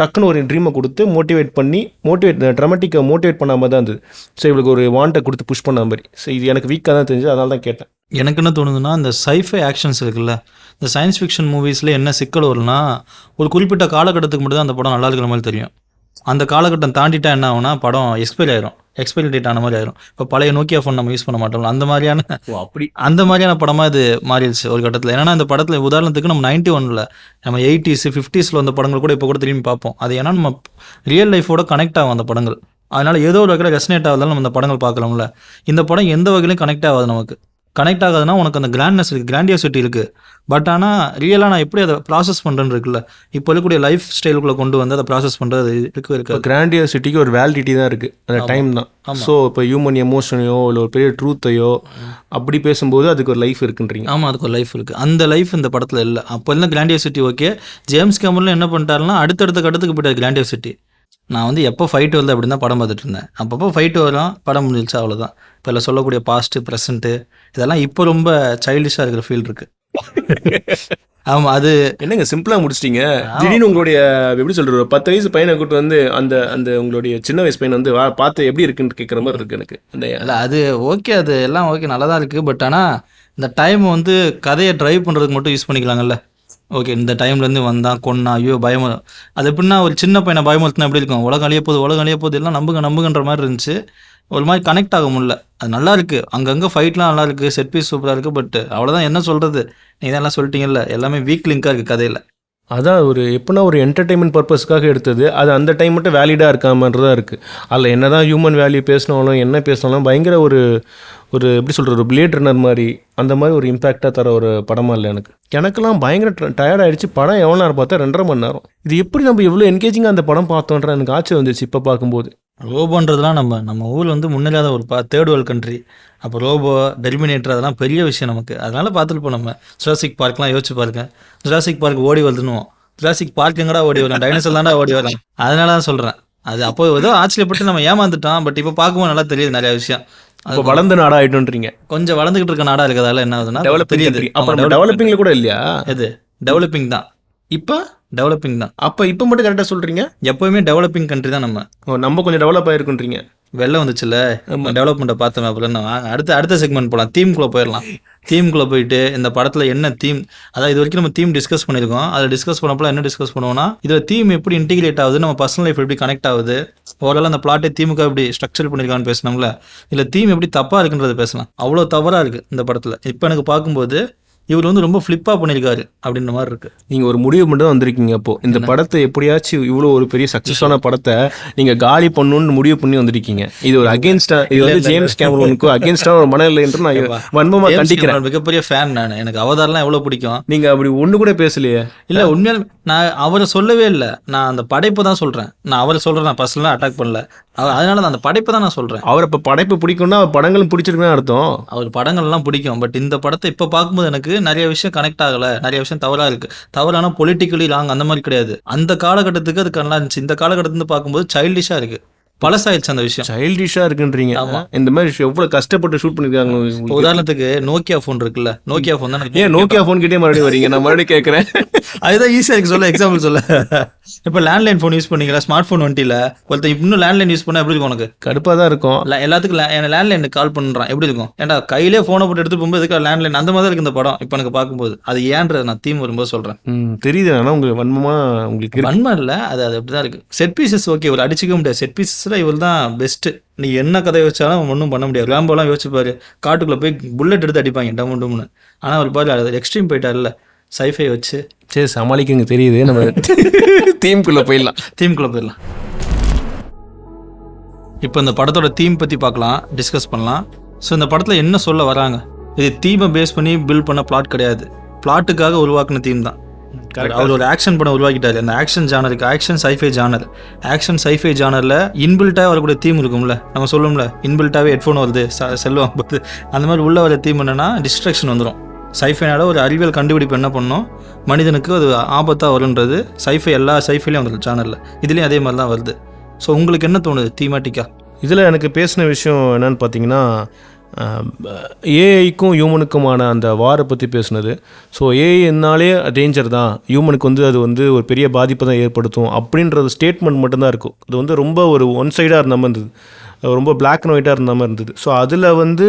டக்குன்னு ஒரு ட்ரீமை கொடுத்து ட்ராமட்டிக்கை மோட்டிவேட் பண்ணாமல் தான் இருந்தது. ஸோ இவளுக்கு ஒரு வாண்டை கொடுத்து புஷ் பண்ண மாதிரி. ஸோ இது எனக்கு வீக்காக தான் தெரிஞ்சது, அதனால தான் கேட்டேன். எனக்கு என்ன தோணுதுன்னா, இந்த சைஃபை ஆக்ஷன்ஸ் இருக்குல்ல, இந்த சயின்ஸ் ஃபிக்ஷன் மூவிஸில் என்ன சிக்கல் வரும்னா, ஒரு குறிப்பிட்ட காலகட்டத்துக்கு மட்டும் தான் அந்த படம் நல்லா இருக்கிற மாதிரி தெரியும். அந்த காலகட்டம் தாண்டிட்டா என்ன ஆகும்னா, படம் எக்ஸ்பைரி டேட் ஆன மாதிரி ஆயிரும். இப்போ பழைய நோக்கியா ஃபோன் நம்ம யூஸ் பண்ண மாட்டோம், அந்த மாதிரியான படமாக இது மாறிடுச்சு ஒரு கட்டத்தில். ஏன்னா இந்த படத்தில் உதாரணத்துக்கு நம்ம 91 நம்ம 80s 50s வந்த படங்கள் கூட இப்போ கூட திரும்பி பார்ப்போம். அது ஏன்னா நம்ம ரியல் லைஃபோட கனெக்ட் ஆகும் அந்த படங்கள். அதனால் ஏதோ ஒரு வகையில் ரெசனேட் ஆகுதாலும் நம்ம இந்த படங்கள் பார்க்கலாம்ல. இந்த படம் எந்த வகையிலையும் கனெக்ட் ஆகாது. நமக்கு கனெக்ட் ஆகாதுன்னா உனக்கு அந்த கிராண்ட்னஸ் இருக்குது, கிராண்டியாசிட்டி இருக்குது. பட் ஆனால் ரியலாக நான் எப்படி அதை ப்ராசஸ் பண்ணுறேன்னு இருக்குல்ல, இப்போ இருக்கக்கூடிய லைஃப் ஸ்டைலுக்குள்ளே கொண்டு வந்து அதை ப்ராசஸ் பண்ணுறது இருக்குது. கிராண்டியாசிட்டிக்கு ஒரு வேலிடிட்டி தான் இருக்குது, அந்த டைம் தான். ஸோ இப்போ ஹியூமன் எமோஷனையோ இல்லை ஒரு பெரிய ட்ரூத்தையோ அப்படி பேசும்போது அதுக்கு ஒரு லைஃப் இருக்குன்றீங்க. ஆமாம், அதுக்கு ஒரு லைஃப் இருக்குது. அந்த லைஃப் இந்த படத்தில் இல்லை. அப்போ இல்லை கிராண்டியாசிட்டி. ஓகே, ஜேம்ஸ் கேமரன் என்ன பண்ணிட்டாருன்னா அடுத்தடுத்த கட்டத்துக்கு போயிட்டார் கிராண்டியாசிட்டி. நான் வந்து எப்போ ஃபைட் வருது அப்படின்னு தான் படம் பார்த்துட்டு இருந்தேன். அப்பப்போ ஃபைட்டு வரும், படம் முடிஞ்சிச்சு, அவ்வளோதான். இப்போ இல்லை சொல்லக்கூடிய பாஸ்ட்டு ப்ரெசண்ட்டு இதெல்லாம் இப்போ ரொம்ப சைல்டிஷாக இருக்கிற ஃபீல் இருக்குது. ஆமாம், அது என்னங்க சிம்பிளாக முடிச்சிட்டிங்க. திடீர்னு உங்களுடைய எப்படி சொல்கிற 10 வயசு பையனை கூப்பிட்டு வந்து அந்த உங்களுடைய சின்ன வயசு பையனை வந்து பார்த்து எப்படி இருக்குன்னு கேட்குற மாதிரி இருக்குது எனக்கு. இல்லை அது ஓகே, அது எல்லாம் ஓகே, நல்லா தான் இருக்குது. பட் ஆனால் இந்த டைம் வந்து கதையை ட்ரைவ் பண்ணுறதுக்கு மட்டும் யூஸ் பண்ணிக்கலாங்கல்ல. ஓகே, இந்த டைம்லேருந்து வந்தான் கொன்னா, ஐயோ பயம். அது எப்படின்னா ஒரு சின்ன பையனை பயமுறுத்தினா எப்படி இருக்கும், உலகம் அழிய போகுது எல்லாம் நம்புங்கன்ற மாதிரி இருந்துச்சு. ஒரு மாதிரி கனெக்ட் ஆக முடியல. அது நல்லா இருக்குது, அங்கங்கே ஃபைட்லாம் நல்லா இருக்குது, செட் பீஸ் சூப்பராக இருக்குது. பட் அவ்வளோதான், என்ன சொல்கிறது, நீங்கள் தான் சொல்லிட்டீங்கல்ல, எல்லாமே வீக் லிங்காக இருக்குது கதையில். அதான் ஒரு எப்படின்னா ஒரு என்டர்டெயின்மெண்ட் பர்பஸ்க்காக எடுத்தது, அது அந்த டைம் மட்டும் வேலிடாக இருக்காமன்றதான் இருக்குது. அதில் என்ன தான் ஹியூமன் வேல்யூ பேசினாலும் என்ன பேசினாலும் பயங்கர ஒரு எப்படி சொல்கிறது, ஒரு பிளேட் ரன்னர் மாதிரி அந்த மாதிரி ஒரு இம்பேக்டாக தர ஒரு படமாக இல்லை எனக்கெல்லாம் பயங்கர டயர்ட் ஆகிடுச்சு. படம் எவ்வளோ நேரம் பார்த்தா 2.5 மணி நேரம். இது எப்படி நம்ம எவ்வளோ என்கேஜிங்காக அந்த படம் பார்த்தோன்ற எனக்கு ஆச்சரியம் வந்துச்சு இப்போ பார்க்கும்போது. ரோபோன்றதுலாம் நம்ம ஊரில் வந்து முன்னில்லாத ஒரு தேர்ட் வேர்ல்ட் கண்ட்ரி. அப்போ ரோபோ, டெர்மினேட்டர் அதெல்லாம் பெரிய விஷயம் நமக்கு. அதனால் பார்த்துருப்போம். நம்ம ஜுராசிக் பார்க்லாம் யோசிச்சு பாருங்க. ஜுராசிக் பார்க் ஓடி வருதுன்னுவோம், ஜுராசிக் பார்க் எங்கடா ஓடி வரலாம், டைனோசர் தாண்டா ஓடி வரலாம். அதனால தான் சொல்கிறேன். அது அப்போ ஏதோ ஆச்சரியப்பட்டு நம்ம ஏமாந்துட்டோம். பட் இப்போ பார்க்கும்போது நல்லா தெரியுது நிறைய விஷயம். அது வளர்ந்த நாடா ஆகிட்டுன்றீங்க. கொஞ்சம் வளர்ந்துக்கிட்டு இருக்க நாடாக இருக்கிறதால என்ன ஆகுதுன்னா தெரியுது. டெவலப்பிங்கில் கூட இல்லையா? எது டெவலப்பிங் தான், இப்போ டெவலப்பிங் தான். அப்போ இப்போ மட்டும் கரெக்டாக சொல்கிறீங்க. எப்போவுமே டெவலப்பிங் கண்ட்ரி தான் நம்ம கொஞ்சம் டெவலப் ஆகிருக்குன்றீங்க. வெளில வந்துச்சுல்ல டெவலப்மெண்ட்டை பார்த்தோம். அப்புறம் அடுத்த செக்மெண்ட் போகலாம், தீம்குள்ளே போயிடலாம். தீம்குள்ளே போயிட்டு இந்த படத்தில் என்ன தீம், அதாவது இது வரைக்கும் நம்ம தீம் டிஸ்கஸ் பண்ணியிருக்கோம். அதை டிஸ்கஸ் பண்ணப்போ என்ன டிஸ்கஸ் பண்ணுவோம்னா, இதில் தீம் எப்படி இன்டிகிரேட் ஆகுது, நம்ம பர்சனல் லைஃப் எப்படி கனெக்ட் ஆகுது, ஓரளவு அந்த பிளாட்டே தீமுக்கு எப்படி ஸ்ட்ரக்சர் பண்ணியிருக்கான்னு பேசினோம்ல. இதில் தீம் எப்படி தப்பாக இருக்குன்றதை பேசலாம். அவ்வளோ தவறாக இருக்குது இந்த படத்தில். இப்போ எனக்கு பார்க்கும்போது இவர் வந்து ரொம்ப ஃப்ளிப்பாக பண்ணியிருக்காரு அப்படின்ற மாதிரி இருக்குது. நீங்கள் ஒரு முடிவு மட்டும் தான் வந்திருக்கீங்க. அப்போது இந்த படத்தை எப்படியாச்சும் இவ்வளோ ஒரு பெரிய சக்ஸஸான படத்தை நீங்கள் காலி பண்ணணும்னு முடிவு பண்ணி வந்திருக்கீங்க. இது ஒரு அகேன்ஸ்டாக, இது வந்து ஜேம்ஸ் கேமரனுக்கும் அகேன்ஸ்டாக ஒரு மனநிலை என்று நான் வன்மமாக கண்டிக்கிறேன். மிகப்பெரிய ஃபேன் நான். எனக்கு அவதாரெலாம் எவ்வளோ பிடிக்கும். நீங்கள் அப்படி ஒன்று கூட பேசலையே. இல்லை உண்மையாக நான் அவரை சொல்லவே இல்லை, நான் அந்த படைப்பை தான் சொல்கிறேன். நான் அவரை சொல்கிறேன், நான் பர்சனலாக அட்டாக் பண்ணல. அதனால தான் அந்த படைப்பை தான் நான் சொல்கிறேன். அவர் இப்போ படைப்பு பிடிக்கும்னா அவர் படங்களும் பிடிச்சிருக்குன்னு அர்த்தம். அவர் படங்கள்லாம் பிடிக்கும். பட் இந்த படத்தை இப்போ பார்க்கும்போது எனக்கு நிறைய விஷயம் கனெக்ட் ஆகலை, நிறைய விஷயம் தவறாக இருக்குது. தவறான பொலிட்டிக்கலி லாங் அந்த மாதிரி கிடையாது. அந்த காலகட்டத்துக்கு அது நல்லா இருந்துச்சு. இந்த காலகட்டத்துலேருந்து பார்க்கும்போது சைல்டிஷாக இருக்குது. பழசாயிடுச்சு அந்த விஷயம். சைல்டிஷாக இருக்குன்றீங்க. இந்த மாதிரி எவ்வளோ கஷ்டப்பட்டு ஷூட் பண்ணியிருக்காங்க. இப்போ உதாரணத்துக்கு நோக்கியா ஃபோன் இருக்குல்ல, நோக்கியா ஃபோன் தான். ஏன் நோக்கியா ஃபோன் கிட்டே மறுபடியும் வரீங்க? நான் மறுபடியும் கேட்குறேன். அதுதான் ஈஸியாக இருக்கு சொல்ல, எக்ஸாம்பிள் சொல்ல. இப்போ லேண்ட்லைன் ஃபோன் யூஸ் பண்ணீங்களா, ஸ்மார்ட் ஃபோன் வந்துட்டில, ஒருத்தன் இன்னும் லேண்ட்லைன் யூஸ் பண்ணால் எப்படி இருக்கும் உனக்கு? கடுப்பாக தான் இருக்கும். எல்லாத்துக்கும் என் லேண்ட்லைனுக்கு கால் பண்ணுறான் எப்படி இருக்கும்? ஏன்டா கையிலே ஃபோனை போட்டு எடுத்து போகும்போது எதுக்கு லேண்ட்லைன்? அந்த மாதிரி இருக்கு இந்த படம் இப்போ எனக்கு பார்க்கும்போது. அது ஏன்ற நான் தீம் வரும்போது சொல்கிறேன். தெரியுது. ஆனால் உங்களுக்கு வன்மமாக உங்களுக்கு வன்மம் இல்லை, அது அப்படி தான் இருக்குது. செட் பீசஸ் ஓகே, ஒரு அடிச்சிக்க முடியாது. செட் பீசஸில் இவர் தான் பெஸ்ட்டு. நீ என்ன கதை வச்சாலும் ஒன்றும் பண்ண முடியாது. ரேம்போலாம் யோசிச்சுப்பாரு, காட்டுக்குள்ளே போய் புல்லட் எடுத்து அடிப்பாங்க டம்மு டம்னு. ஆனால் அவர் பாரு அது எக்ஸ்ட்ரீம் போயிட்டார்ல, சைஃபை வச்சு. சரி சமாளிக்குங்க, தெரியுது. நம்ம தீம்குள்ளே போயிடலாம். இப்போ இந்த படத்தோட தீம் பற்றி பார்க்கலாம், டிஸ்கஸ் பண்ணலாம். ஸோ இந்த படத்தில் என்ன சொல்ல வராங்க? இது தீமை பேஸ் பண்ணி பில்ட் பண்ண பிளாட் கிடையாது, பிளாட்டுக்காக உருவாக்குன தீம் தான். அவர் ஒரு ஆக்ஷன் படம் உருவாக்கிட்டாரு. அந்த ஆக்ஷன் ஜானருக்கு ஆக்ஷன் சைஃபை ஜானரில் இன்பில்ட்டாக வரக்கூடிய தீம் இருக்கும்ல, நம்ம சொல்லுவோம்ல இன்பில்ட்டாகவே ஹெட்ஃபோன் வருது செல்வம் போது, அந்த மாதிரி உள்ள வர தீம் என்னென்னா டிஸ்ட்ராக்ஷன் வந்துடும். சைஃபைனால ஒரு அறிவியல் கண்டுபிடிப்பு என்ன பண்ணோம், மனிதனுக்கு அது ஆபத்தாக வருன்றது சைஃபை எல்லா சைஃபைலையும் வந்துடும் ஜானரில். இதுலேயும் அதே மாதிரி தான் வருது. ஸோ உங்களுக்கு என்ன தோணுது தீமாட்டிக்காக? இதில் எனக்கு பேசின விஷயம் என்னன்னு பார்த்தீங்கன்னா, ஏஐக்கும் ஹியூமனுக்குமான அந்த வாரை பற்றி பேசுனது. ஸோ ஏஐனாலே டேஞ்சர் தான், ஹியூமனுக்கு வந்து அது வந்து ஒரு பெரிய பாதிப்பை தான் ஏற்படுத்தும் அப்படின்றது ஸ்டேட்மெண்ட் மட்டும்தான் இருக்கும். அது வந்து ரொம்ப ஒரு ஒன் சைடாக இருந்த மாதிரி இருந்தது, ரொம்ப பிளாக் அண்ட் ஒயிட்டாக இருந்த மாதிரி இருந்தது. ஸோ அதில் வந்து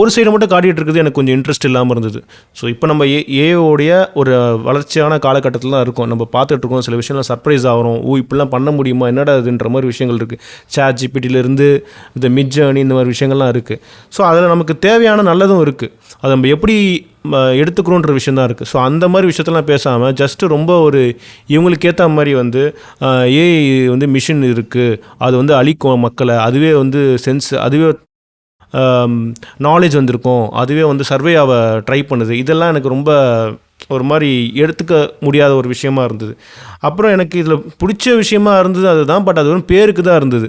ஒரு சைடை மட்டும் காட்டிகிட்டு இருக்குது எனக்கு கொஞ்சம் இன்ட்ரெஸ்ட் இல்லாமல் இருந்தது. ஸோ இப்போ நம்ம ஏஓடைய ஒரு வளர்ச்சியான காலகட்டத்தில் தான் இருக்கோம். நம்ம பார்த்துட்ருக்கோம், சில விஷயம்லாம் சர்ப்ரைஸ் ஆகிறோம். இப்படிலாம் பண்ண முடியுமா, என்னடா இதுன்ற மாதிரி விஷயங்கள் இருக்குது. சாட் ஜிபிடியிலேருந்து இந்த மிட் ஜர்னி இந்த மாதிரி விஷயங்கள்லாம் இருக்குது. ஸோ அதில் நமக்கு தேவையான நல்லதும் இருக்குது, அதை நம்ம எப்படி எடுத்துக்கிறோன்ற விஷயம் தான் இருக்குது. ஸோ அந்த மாதிரி விஷயத்தெல்லாம் பேசாமல் ஜஸ்ட்டு ரொம்ப ஒரு இவங்களுக்கு ஏற்ற மாதிரி வந்து ஏஐ வந்து மிஷின் இருக்குது, அது வந்து அழிக்கும் மக்களை, அதுவே வந்து அதுவே நாலேஜ் வந்திருக்கும், அதுவே வந்து சர்வே ஆக ட்ரை பண்ணுது. இதெல்லாம் எனக்கு ரொம்ப ஒரு மாதிரி எடுத்துக்க முடியாத ஒரு விஷயமா இருந்தது. அப்புறம் எனக்கு இதில் பிடிச்ச விஷயமா இருந்தது அதுதான். பட் அது வந்து பேருக்கு தான் இருந்தது.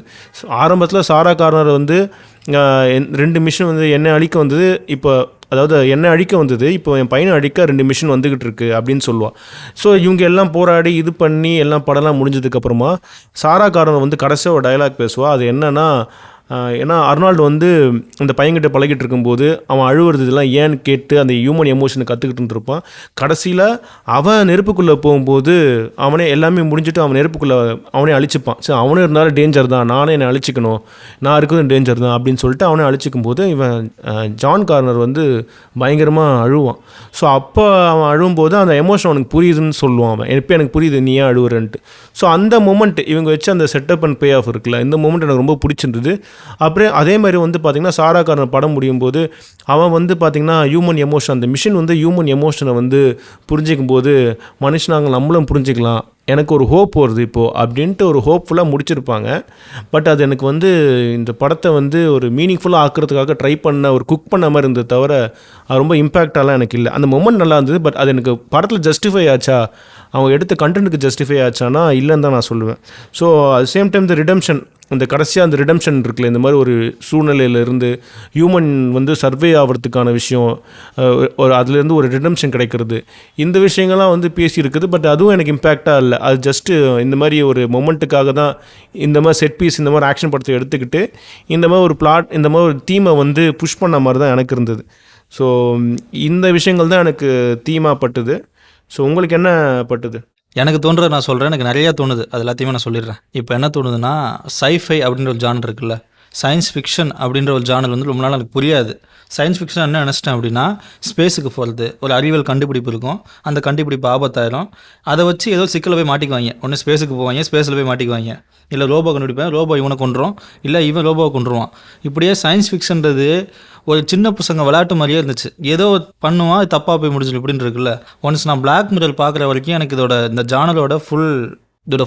ஆரம்பத்தில் சாரா கார்னர் வந்து 2 மிஷின் வந்து என்னை அழிக்க வந்தது, இப்போ அதாவது என்னை அழிக்க வந்தது, இப்போ என் பையனை அழிக்க 2 மிஷின் வந்துக்கிட்டு இருக்கு அப்படின்னு சொல்லுவாள். ஸோ இவங்க எல்லாம் போராடி இது பண்ணி எல்லாம் படம்லாம் முடிஞ்சதுக்கப்புறமா சாரா கார்னர் வந்து கடைசியாக ஒரு டயலாக் பேசுவாள். அது என்னன்னா, ஏன்னா அர்னால்டு வந்து அந்த பையன்கிட்ட பழகிட்டு இருக்கும்போது அவன் அழுவுறது இதெல்லாம் ஏன்னு கேட்டு அந்த ஹியூமன் எமோஷனை கற்றுக்கிட்டு இருப்பான். கடைசியில் அவன் நெருப்புக்குள்ளே போகும்போது அவனே எல்லாமே முடிஞ்சுட்டு அவன் நெருப்புக்குள்ளே அவனே அழிச்சிப்பான். சரி அவனே இருந்தாலும் டேஞ்சர் தான், நானே என்னை அழிச்சிக்கணும், நான் இருக்கிறது டேஞ்சர் தான் அப்படின்னு சொல்லிட்டு அவனே அழிச்சிக்கும் போது இவன் ஜான் கார்னர் வந்து பயங்கரமாக அழுவான். ஸோ அப்போ அவன் அழுவும்போது அந்த எமோஷன் அவனுக்கு புரியுதுன்னு சொல்லுவான். அவன் இப்போ எனக்கு புரியுது நீ ஏன் அழுவுறன்ட்டு. ஸோ அந்த மூமெண்ட் இவங்க வச்சு அந்த செட்டப் அண்ட் பே ஆஃப் இருக்குல்ல, இந்த மூமெண்ட் எனக்கு ரொம்ப பிடிச்சிருந்தது. அப்புறம் அதே மாதிரி வந்து பார்த்திங்கன்னா சாரா கார்னர் படம் முடியும் போது அவன் வந்து பார்த்திங்கன்னா ஹியூமன் எமோஷன், அந்த மிஷின் வந்து ஹியூமன் எமோஷனை வந்து புரிஞ்சிக்கும் போது மனுஷனாங்க நம்மளும் புரிஞ்சிக்கலாம், எனக்கு ஒரு ஹோப் வருது இப்போது அப்படின்ட்டு ஒரு ஹோப்ஃபுல்லாக முடிச்சிருப்பாங்க. பட் அது எனக்கு வந்து இந்த படத்தை வந்து ஒரு மீனிங்ஃபுல்லாக ஆக்கிறதுக்காக ட்ரை பண்ண ஒரு குக் பண்ண மாதிரி இருந்தது தவிர அது ரொம்ப இம்பேக்டாலாம் எனக்கு இல்லை. அந்த மொமெண்ட் நல்லா இருந்தது, பட் அது எனக்கு படத்தில் ஜஸ்டிஃபை ஆச்சா, அவங்க எடுத்த கண்டென்ட்டுக்கு ஜஸ்டிஃபை ஆச்சானா இல்லைன்னு தான் நான் சொல்லுவேன். So at same time the redemption, இந்த கடைசியாக அந்த ரிடம்ஷன் இருக்குல்ல, இந்த மாதிரி ஒரு சூழ்நிலையிலேருந்து ஹியூமன் வந்து சர்வே ஆகிறதுக்கான விஷயம், ஒரு அதுலேருந்து ஒரு ரிடம்ஷன் கிடைக்கிறது, இந்த விஷயங்கள்லாம் வந்து பேசியிருக்குது. பட் அதுவும் எனக்கு இம்பேக்டாக இல்லை. அது ஜஸ்ட்டு இந்த மாதிரி ஒரு மொமெண்ட்டுக்காக தான் இந்த மாதிரி செட் பீஸ் இந்த மாதிரி ஆக்ஷன் படத்தை எடுத்துக்கிட்டு இந்த மாதிரி ஒரு பிளாட் இந்த மாதிரி ஒரு தீமை வந்து புஷ் பண்ண மாதிரி தான் எனக்கு இருந்தது. ஸோ இந்த விஷயங்கள் தான் எனக்கு தீமாக பட்டுது. ஸோ உங்களுக்கு என்ன பட்டுது? எனக்கு தோன்றது நான் சொல்கிறேன், எனக்கு நிறையா தோணுது, அது எல்லாத்தையுமே நான் சொல்லிடுறேன். இப்போ என்ன தோணுதுன்னா, சைஃபை அப்படின்ற ஒரு ஜானர் இருக்குல்ல, சயின்ஸ் ஃபிக்ஷன் அப்படின்ற ஒரு ஜானர் வந்து ரொம்ப நாள் எனக்கு புரியாது. சயின்ஸ் ஃபிக்ஷன் என்ன நினச்சிட்டேன் அப்படின்னா, ஸ்பேஸுக்கு போகிறது, ஒரு அறிவியல் கண்டுபிடிப்பு இருக்கும், அந்த கண்டுபிடிப்பு ஆபத்தாயிரும், அதை வச்சு ஏதோ சிக்கலை போய் மாட்டிக்குவாங்க. ஒன்று ஸ்பேஸுக்கு போவாங்க, ஸ்பேஸில் போய் மாட்டிக்குவாங்க, இல்லை ரோபோ கண்டுபிடிப்பேன், ரோபோ இவனை கொண்டுருவான், இல்லை இவன் ரோபோவை கொண்டுருவான். இப்படியே சயின்ஸ் ஃபிக்ஷன்றது ஒரு சின்ன பசங்க விளையாட்டு மாதிரியே இருந்துச்சு. ஏதோ பண்ணுவான், அது தப்பாக போய் முடிஞ்சு இப்படின்னு இருக்குல்ல. ஒன்ஸ் நான் பிளாக் மிரர் பார்க்குற வரைக்கும் எனக்கு இந்த ஜானரோட இதோட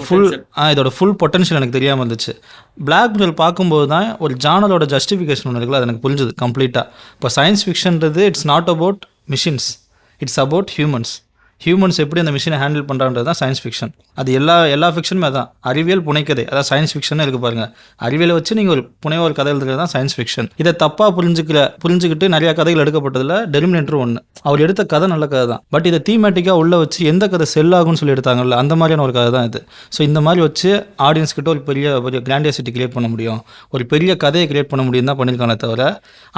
ஃபுல் பொட்டன்ஷியல் எனக்கு தெரியாமல் இருந்துச்சு. பிளாக் மிரர் பார்க்கும்போது தான் ஒரு ஜானரோட ஜஸ்டிஃபிகேஷன் ஒன்று இருக்குல்ல, அது எனக்கு புரிஞ்சுது கம்ப்ளீட்டாக. இப்போ சயின்ஸ் ஃபிக்ஷன்றது it's not about machines, it's about humans. Humans எப்படி அந்த மிஷினை ஹேண்டில் பண்ணுறான்றது தான் சயின்ஸ் ஃபிக்ஷன். அது எல்லா ஃபிக்ஷனுமே அதான். அறிவியல் புனைக்கதை அதான் சயின்ஸ் ஃபிக்ஷன் இருக்குது பாருங்கள். அறிவியலை வச்சு நீங்கள் ஒரு கதை எழுதுறது தான் சயின்ஸ் ஃபிக்ஷன். இதை தப்பாக புரிஞ்சுக்கிட்டு நிறையா கதைகள் எடுக்கப்பட்டதில் டெர்மினேட்டர் ஒன்று. அவர் எடுத்த கதை நல்ல கதை தான், பட் இதை தீமேட்டிக்காக உள்ள வச்சு எந்த கதை செல் ஆகும்னு சொல்லி எடுத்தாங்கல்ல, அந்த மாதிரியான ஒரு கதை தான் இது. ஸோ இந்த மாதிரி வச்சு ஆடியன்ஸ் கிட்ட ஒரு பெரிய கிராண்டியாசிட்டி கிரியேட் பண்ண முடியும், ஒரு பெரிய கதையை கிரியேட் பண்ண முடியும் தான் பண்ணியிருக்காங்க தவிர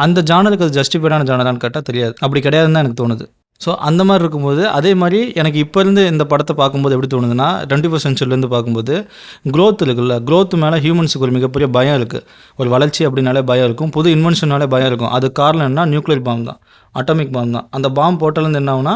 அந்த ஜானருக்கு அது ஜஸ்டிஃபைடான ஜானரான்னு கேட்டால் தெரியாது. அப்படி கிடையாதுன்னு தான் எனக்கு தோணுது. ஸோ அந்த மாதிரி இருக்கும்போது அதே மாதிரி எனக்கு இப்போ இருந்து இந்த படத்தை பார்க்கும்போது எப்படி தோணுதுன்னா 21st சென்ச்சுரிலேருந்து பார்க்கும்போது க்ரோத் இருக்குல்ல, க்ரோத் மேலே ஹியூமன்ஸுக்கு ஒரு மிகப்பெரிய பயம் இருக்குது. ஒரு வளர்ச்சி அப்படின்னாலே பயம் இருக்கும், புது இன்வென்ஷனாலே பயம் இருக்கும். அது காரணம் என்ன? நியூக்ளியர் பாம் தான், அட்டாமிக் பாம் தான். அந்த பாம் போட்டாலேருந்து என்ன ஆகுனா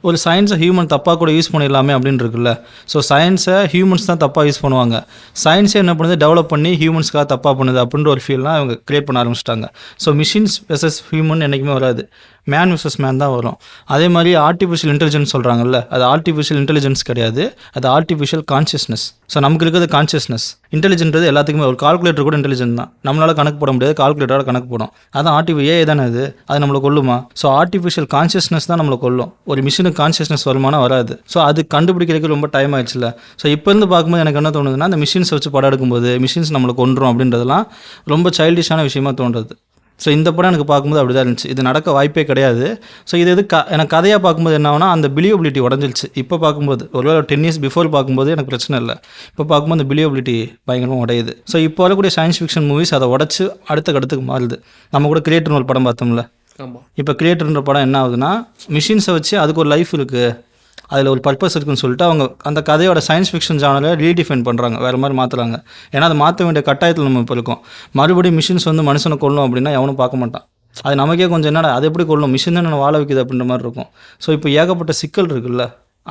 ஒரு சயின்ஸை ஹியூமன் தப்பாக கூட யூஸ் பண்ணிடலாமே அப்படின்னு இருக்குல்ல. ஸோ சயின்ஸை ஹியூமன்ஸ் தான் தப்பாக யூஸ் பண்ணுவாங்க, சயின்ஸே என்ன பண்ணுது டெவலப் பண்ணி ஹியூமன்ஸ்க்காக தப்பாக பண்ணுது அப்படின்ற ஒரு ஃபீல்லாம் அவங்க கிரியேட் பண்ண ஆரம்பிச்சிட்டாங்க. ஸோ மிஷின்ஸ் வெர்சஸ் ஹியூமன் என்றைக்குமே வராது, மேன் வெர்சஸ் மேன் தான் வரும். அதே மாதிரி ஆர்டிஃபிஷியல் இன்டெலிஜென்ஸ் சொல்கிறாங்கல்ல, அது ஆர்டிஃபிஷியல் இன்டெலிஜென்ஸ் கிடையாது, அது ஆர்டிஃபிஷியல் கான்ஷியஸ்னஸ். ஸோ நமக்கு இருக்கிறது கான்ஷியஸ்னஸ். இன்டெலிஜென்ட்றது எல்லாத்துக்குமே, ஒரு கால்குலேட்டர் கூட இன்டெலிஜென்ட் தான், நம்மளால் கணக்கு போட முடியாது, கால்குலேட்டரோட கணக்கு போடும். அதான் ஏஐ தானே அது நம்மளை கொல்லுமா? ஸோ ஆர்டிஃபிஷியல் கான்ஷியஸ்னஸ் தான் நம்மளை கொல்லும். ஒரு மிஷினுக்கு கான்ஷியஸ்னஸ் வருமானம் வராது. ஸோ அது கண்டுபிடிக்கிறதுக்கு ரொம்ப டைம் ஆயிடுச்சுல. ஸோ இப்போ இருந்து பார்க்கும்போது எனக்கு என்ன தோணுதுன்னா, அந்த மிஷின்ஸ் வச்சு படம் எடுக்கும்போது மிஷின்ஸ் நம்மளை கொன்றும் அப்படின்றதெல்லாம் ரொம்ப சைல்டிஷான விஷயமா தோன்றது. ஸோ இந்த படம் எனக்கு பார்க்கும்போது அப்படி தான் இருந்துச்சு. இது நடக்க வாய்ப்பே கிடையாது. ஸோ இது எனக்கு கதையாக பார்க்கும்போது என்ன ஆகுனா அந்த பிலியபிலிட்டி உடஞ்சிருச்சு. இப்போ பார்க்கும்போது ஒருவேளை 10 years பிஃபோர் பார்க்கும்போது எனக்கு பிரச்சனை இல்லை, இப்போ பார்க்கும்போது அந்த பிலியபிலிட்டி பயங்கரமாக உடையுது. ஸோ இப்போ வரக்கூடிய சயின்ஸ் ஃபிக்ஷன் மூவிஸ் அதை உடச்சி அடுத்த கட்டத்துக்கு மாறுது. நம்ம கூட கிரியேட்டர்னு ஒரு படம் பார்த்தோம்ல, இப்போ கிரியேட்டர்ன்ற படம் என்ன ஆகுதுன்னா, மிஷின்ஸை வச்சு அதுக்கு ஒரு லைஃப் இருக்குது, அதில் ஒரு பர்பஸ் இருக்குன்னு சொல்லிட்டு அவங்க அந்த கதையோட சயின்ஸ் ஃபிக்ஷன் ஜானரை ரீடிஃபைன் பண்ணுறாங்க, வேறு மாதிரி மாற்றுறாங்க. ஏன்னா அதை மாற்ற வேண்டிய கட்டாயத்தில் நம்ம இப்போ இருக்கோம். மறுபடியும் மிஷின்ஸ் வந்து மனுஷனை கொல்லும் அப்படின்னா எவனும் பார்க்க மாட்டான். அது நமக்கே கொஞ்சம் என்னடா அது எப்படி கொல்லும், மிஷின் தான் வாழ வைக்குது அப்படின்ற மாதிரி இருக்கும். ஸோ இப்போ ஏகப்பட்ட சிக்கல் இருக்குல்ல,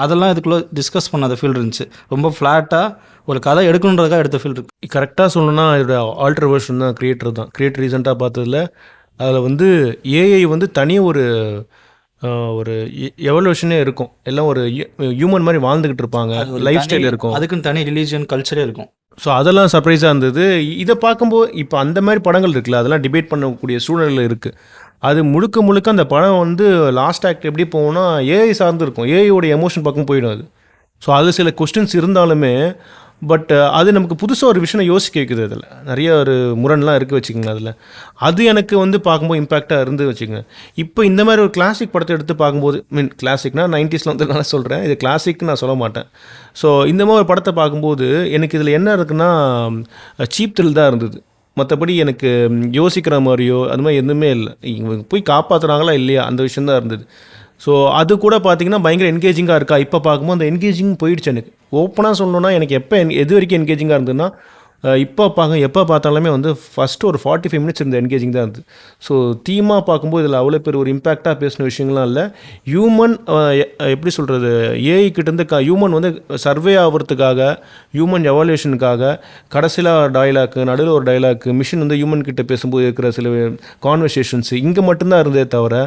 அதெல்லாம் இதுக்குள்ளே டிஸ்கஸ் பண்ணாத ஃபீல் இருந்துச்சு. ரொம்ப ஃப்ளாட்டாக ஒரு கதை எடுக்கணுன்றதுக்காக எடுத்த ஃபீல் இருக்குது. கரெக்டாக சொல்லணும்னா இதோட ஆல்டர் வெர்ஷன் தான் கிரியேட்டர் ரீசெண்டாக பார்த்ததில் அதில் வந்து ஏஐ வந்து தனியாக ஒரு எவல்யூஷனே இருக்கும், எல்லாம் ஒரு ஹியூமன் மாதிரி வாழ்ந்துக்கிட்டு இருப்பாங்க, லைஃப் ஸ்டைல் இருக்கும், அதுக்குன்னு தனி ரிலீஜியன் கல்ச்சரே இருக்கும். ஸோ அதெல்லாம் சர்ப்ரைஸாக இருந்தது. இதை பார்க்கும்போது இப்போ அந்த மாதிரி படங்கள் இருக்குல்ல, அதெல்லாம் டிபேட் பண்ணக்கூடிய சூழ்நிலை இருக்குது. அது முழுக்க அந்த படம் வந்து லாஸ்ட் ஆக்ட் எப்படி போகும்னா ஏஐ சார்ந்து இருக்கும், ஏஐயோட எமோஷன் பக்கம் போயிடும் அது. ஸோ அது சில கொஸ்டின்ஸ் இருந்தாலுமே பட் அது நமக்கு புதுசாக ஒரு விஷயம் யோசிக்க வைக்குது. அதில் நிறைய ஒரு முரண்லாம் இருக்குது வச்சுக்கோங்க. அதில் அது எனக்கு வந்து பார்க்கும்போது இம்பாக்டாக இருந்து வச்சுக்கோங்க. இப்போ இந்த மாதிரி ஒரு கிளாசிக் படத்தை எடுத்து பார்க்கும்போது, கிளாசிக்னா 90s வந்து நான் சொல்கிறேன், இது கிளாசிக்னு நான் சொல்ல மாட்டேன். ஸோ இந்த மாதிரி ஒரு படத்தை பார்க்கும்போது எனக்கு இதில் என்ன இருக்குன்னா சீப் த்ரில் தான் இருந்தது. மற்றபடி எனக்கு யோசிக்கிற மாதிரியோ அது மாதிரி எதுவுமே இல்லை. இவங்க போய் காப்பாற்றுறாங்களா இல்லையா அந்த விஷயந்தான் இருந்தது. ஸோ அது கூட பார்த்திங்கன்னா பயங்கர என்கேஜிங்காக இருக்கா. இப்போ பார்க்கும்போது அந்த என்கேஜிங் போயிடுச்சு. எனக்கு ஓப்பனாக சொல்லணுன்னா எனக்கு எது வரைக்கும் என்கேஜிங்காக இருந்ததுன்னா எப்போ பார்த்தாலுமே வந்து ஃபஸ்ட்டு ஒரு 45 minutes இருந்த என்கேஜிங் தான் இருந்தது. ஸோ தீமாக பார்க்கும்போது இதில் அவ்வளோ பேர் ஒரு இம்பேக்டாக பேசின விஷயங்கள்லாம் இல்லை. ஹியூமன் எப்படி சொல்கிறது, ஏஐ கிட்டேருந்து ஹியூமன் வந்து சர்வே ஆகிறதுக்காக, ஹியூமன் எவால்யூஷனுக்காக கடைசியில் டைலாக்கு, நடுவில் ஒரு டைலாக்கு, மிஷின் வந்து ஹியூமன் கிட்ட பேசும்போது இருக்கிற சில கான்வர்சேஷன்ஸ் இங்கே மட்டும்தான் இருந்ததே தவிர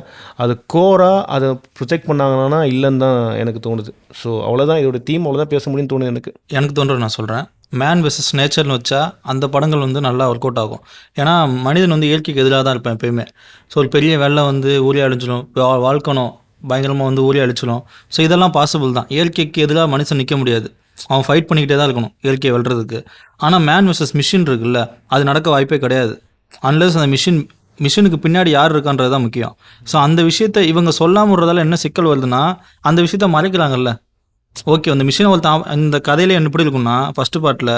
அது கோராக அதை ப்ரொஜெக்ட் பண்ணாங்கன்னா இல்லைன்னு தான் எனக்கு தோணுது. ஸோ அவ்வளோதான் இதோட தீம், அவ்வளோதான் பேச முடியும்னு தோணுது எனக்கு தோன்ற. நான் சொல்கிறேன், மேன் வெர்சஸ் நேச்சர்னு வச்சா அந்த படங்கள் வந்து நல்லா ஒர்க் அவுட் ஆகும். ஏன்னா மனிதன் வந்து இயற்கைக்கு எதிராக தான் இருப்பேன் எப்பயுமே. ஸோ ஒரு பெரிய வெள்ளம் வந்து ஊரே அழிச்சிடும், வாழ்க்கணும் பயங்கரமாக வந்து ஊரே அழிச்சிடும். ஸோ இதெல்லாம் பாசிபிள் தான். இயற்கைக்கு எதிராக மனுஷன் நிற்க முடியாது, அவன் ஃபைட் பண்ணிக்கிட்டே தான் இருக்கணும் இயற்கையை வெல்றதுக்கு. ஆனால் மேன் வெர்சஸ் மிஷின் இருக்குல்ல, அது நடக்க வாய்ப்பே கிடையாது. அன்லெஸ் அந்த மிஷினுக்கு பின்னாடி யார் இருக்கான்றது தான் முக்கியம். ஸோ அந்த விஷயத்தை இவங்க சொல்லாமல் விடுறதால என்ன சிக்கல் வருதுன்னா, அந்த விஷயத்த மறைக்கிறாங்கல்ல. ஓகே, அந்த மிஷினை இந்த கதையில் என்ன எப்படி இருக்குன்னா, ஃபஸ்ட்டு பார்ட்டில்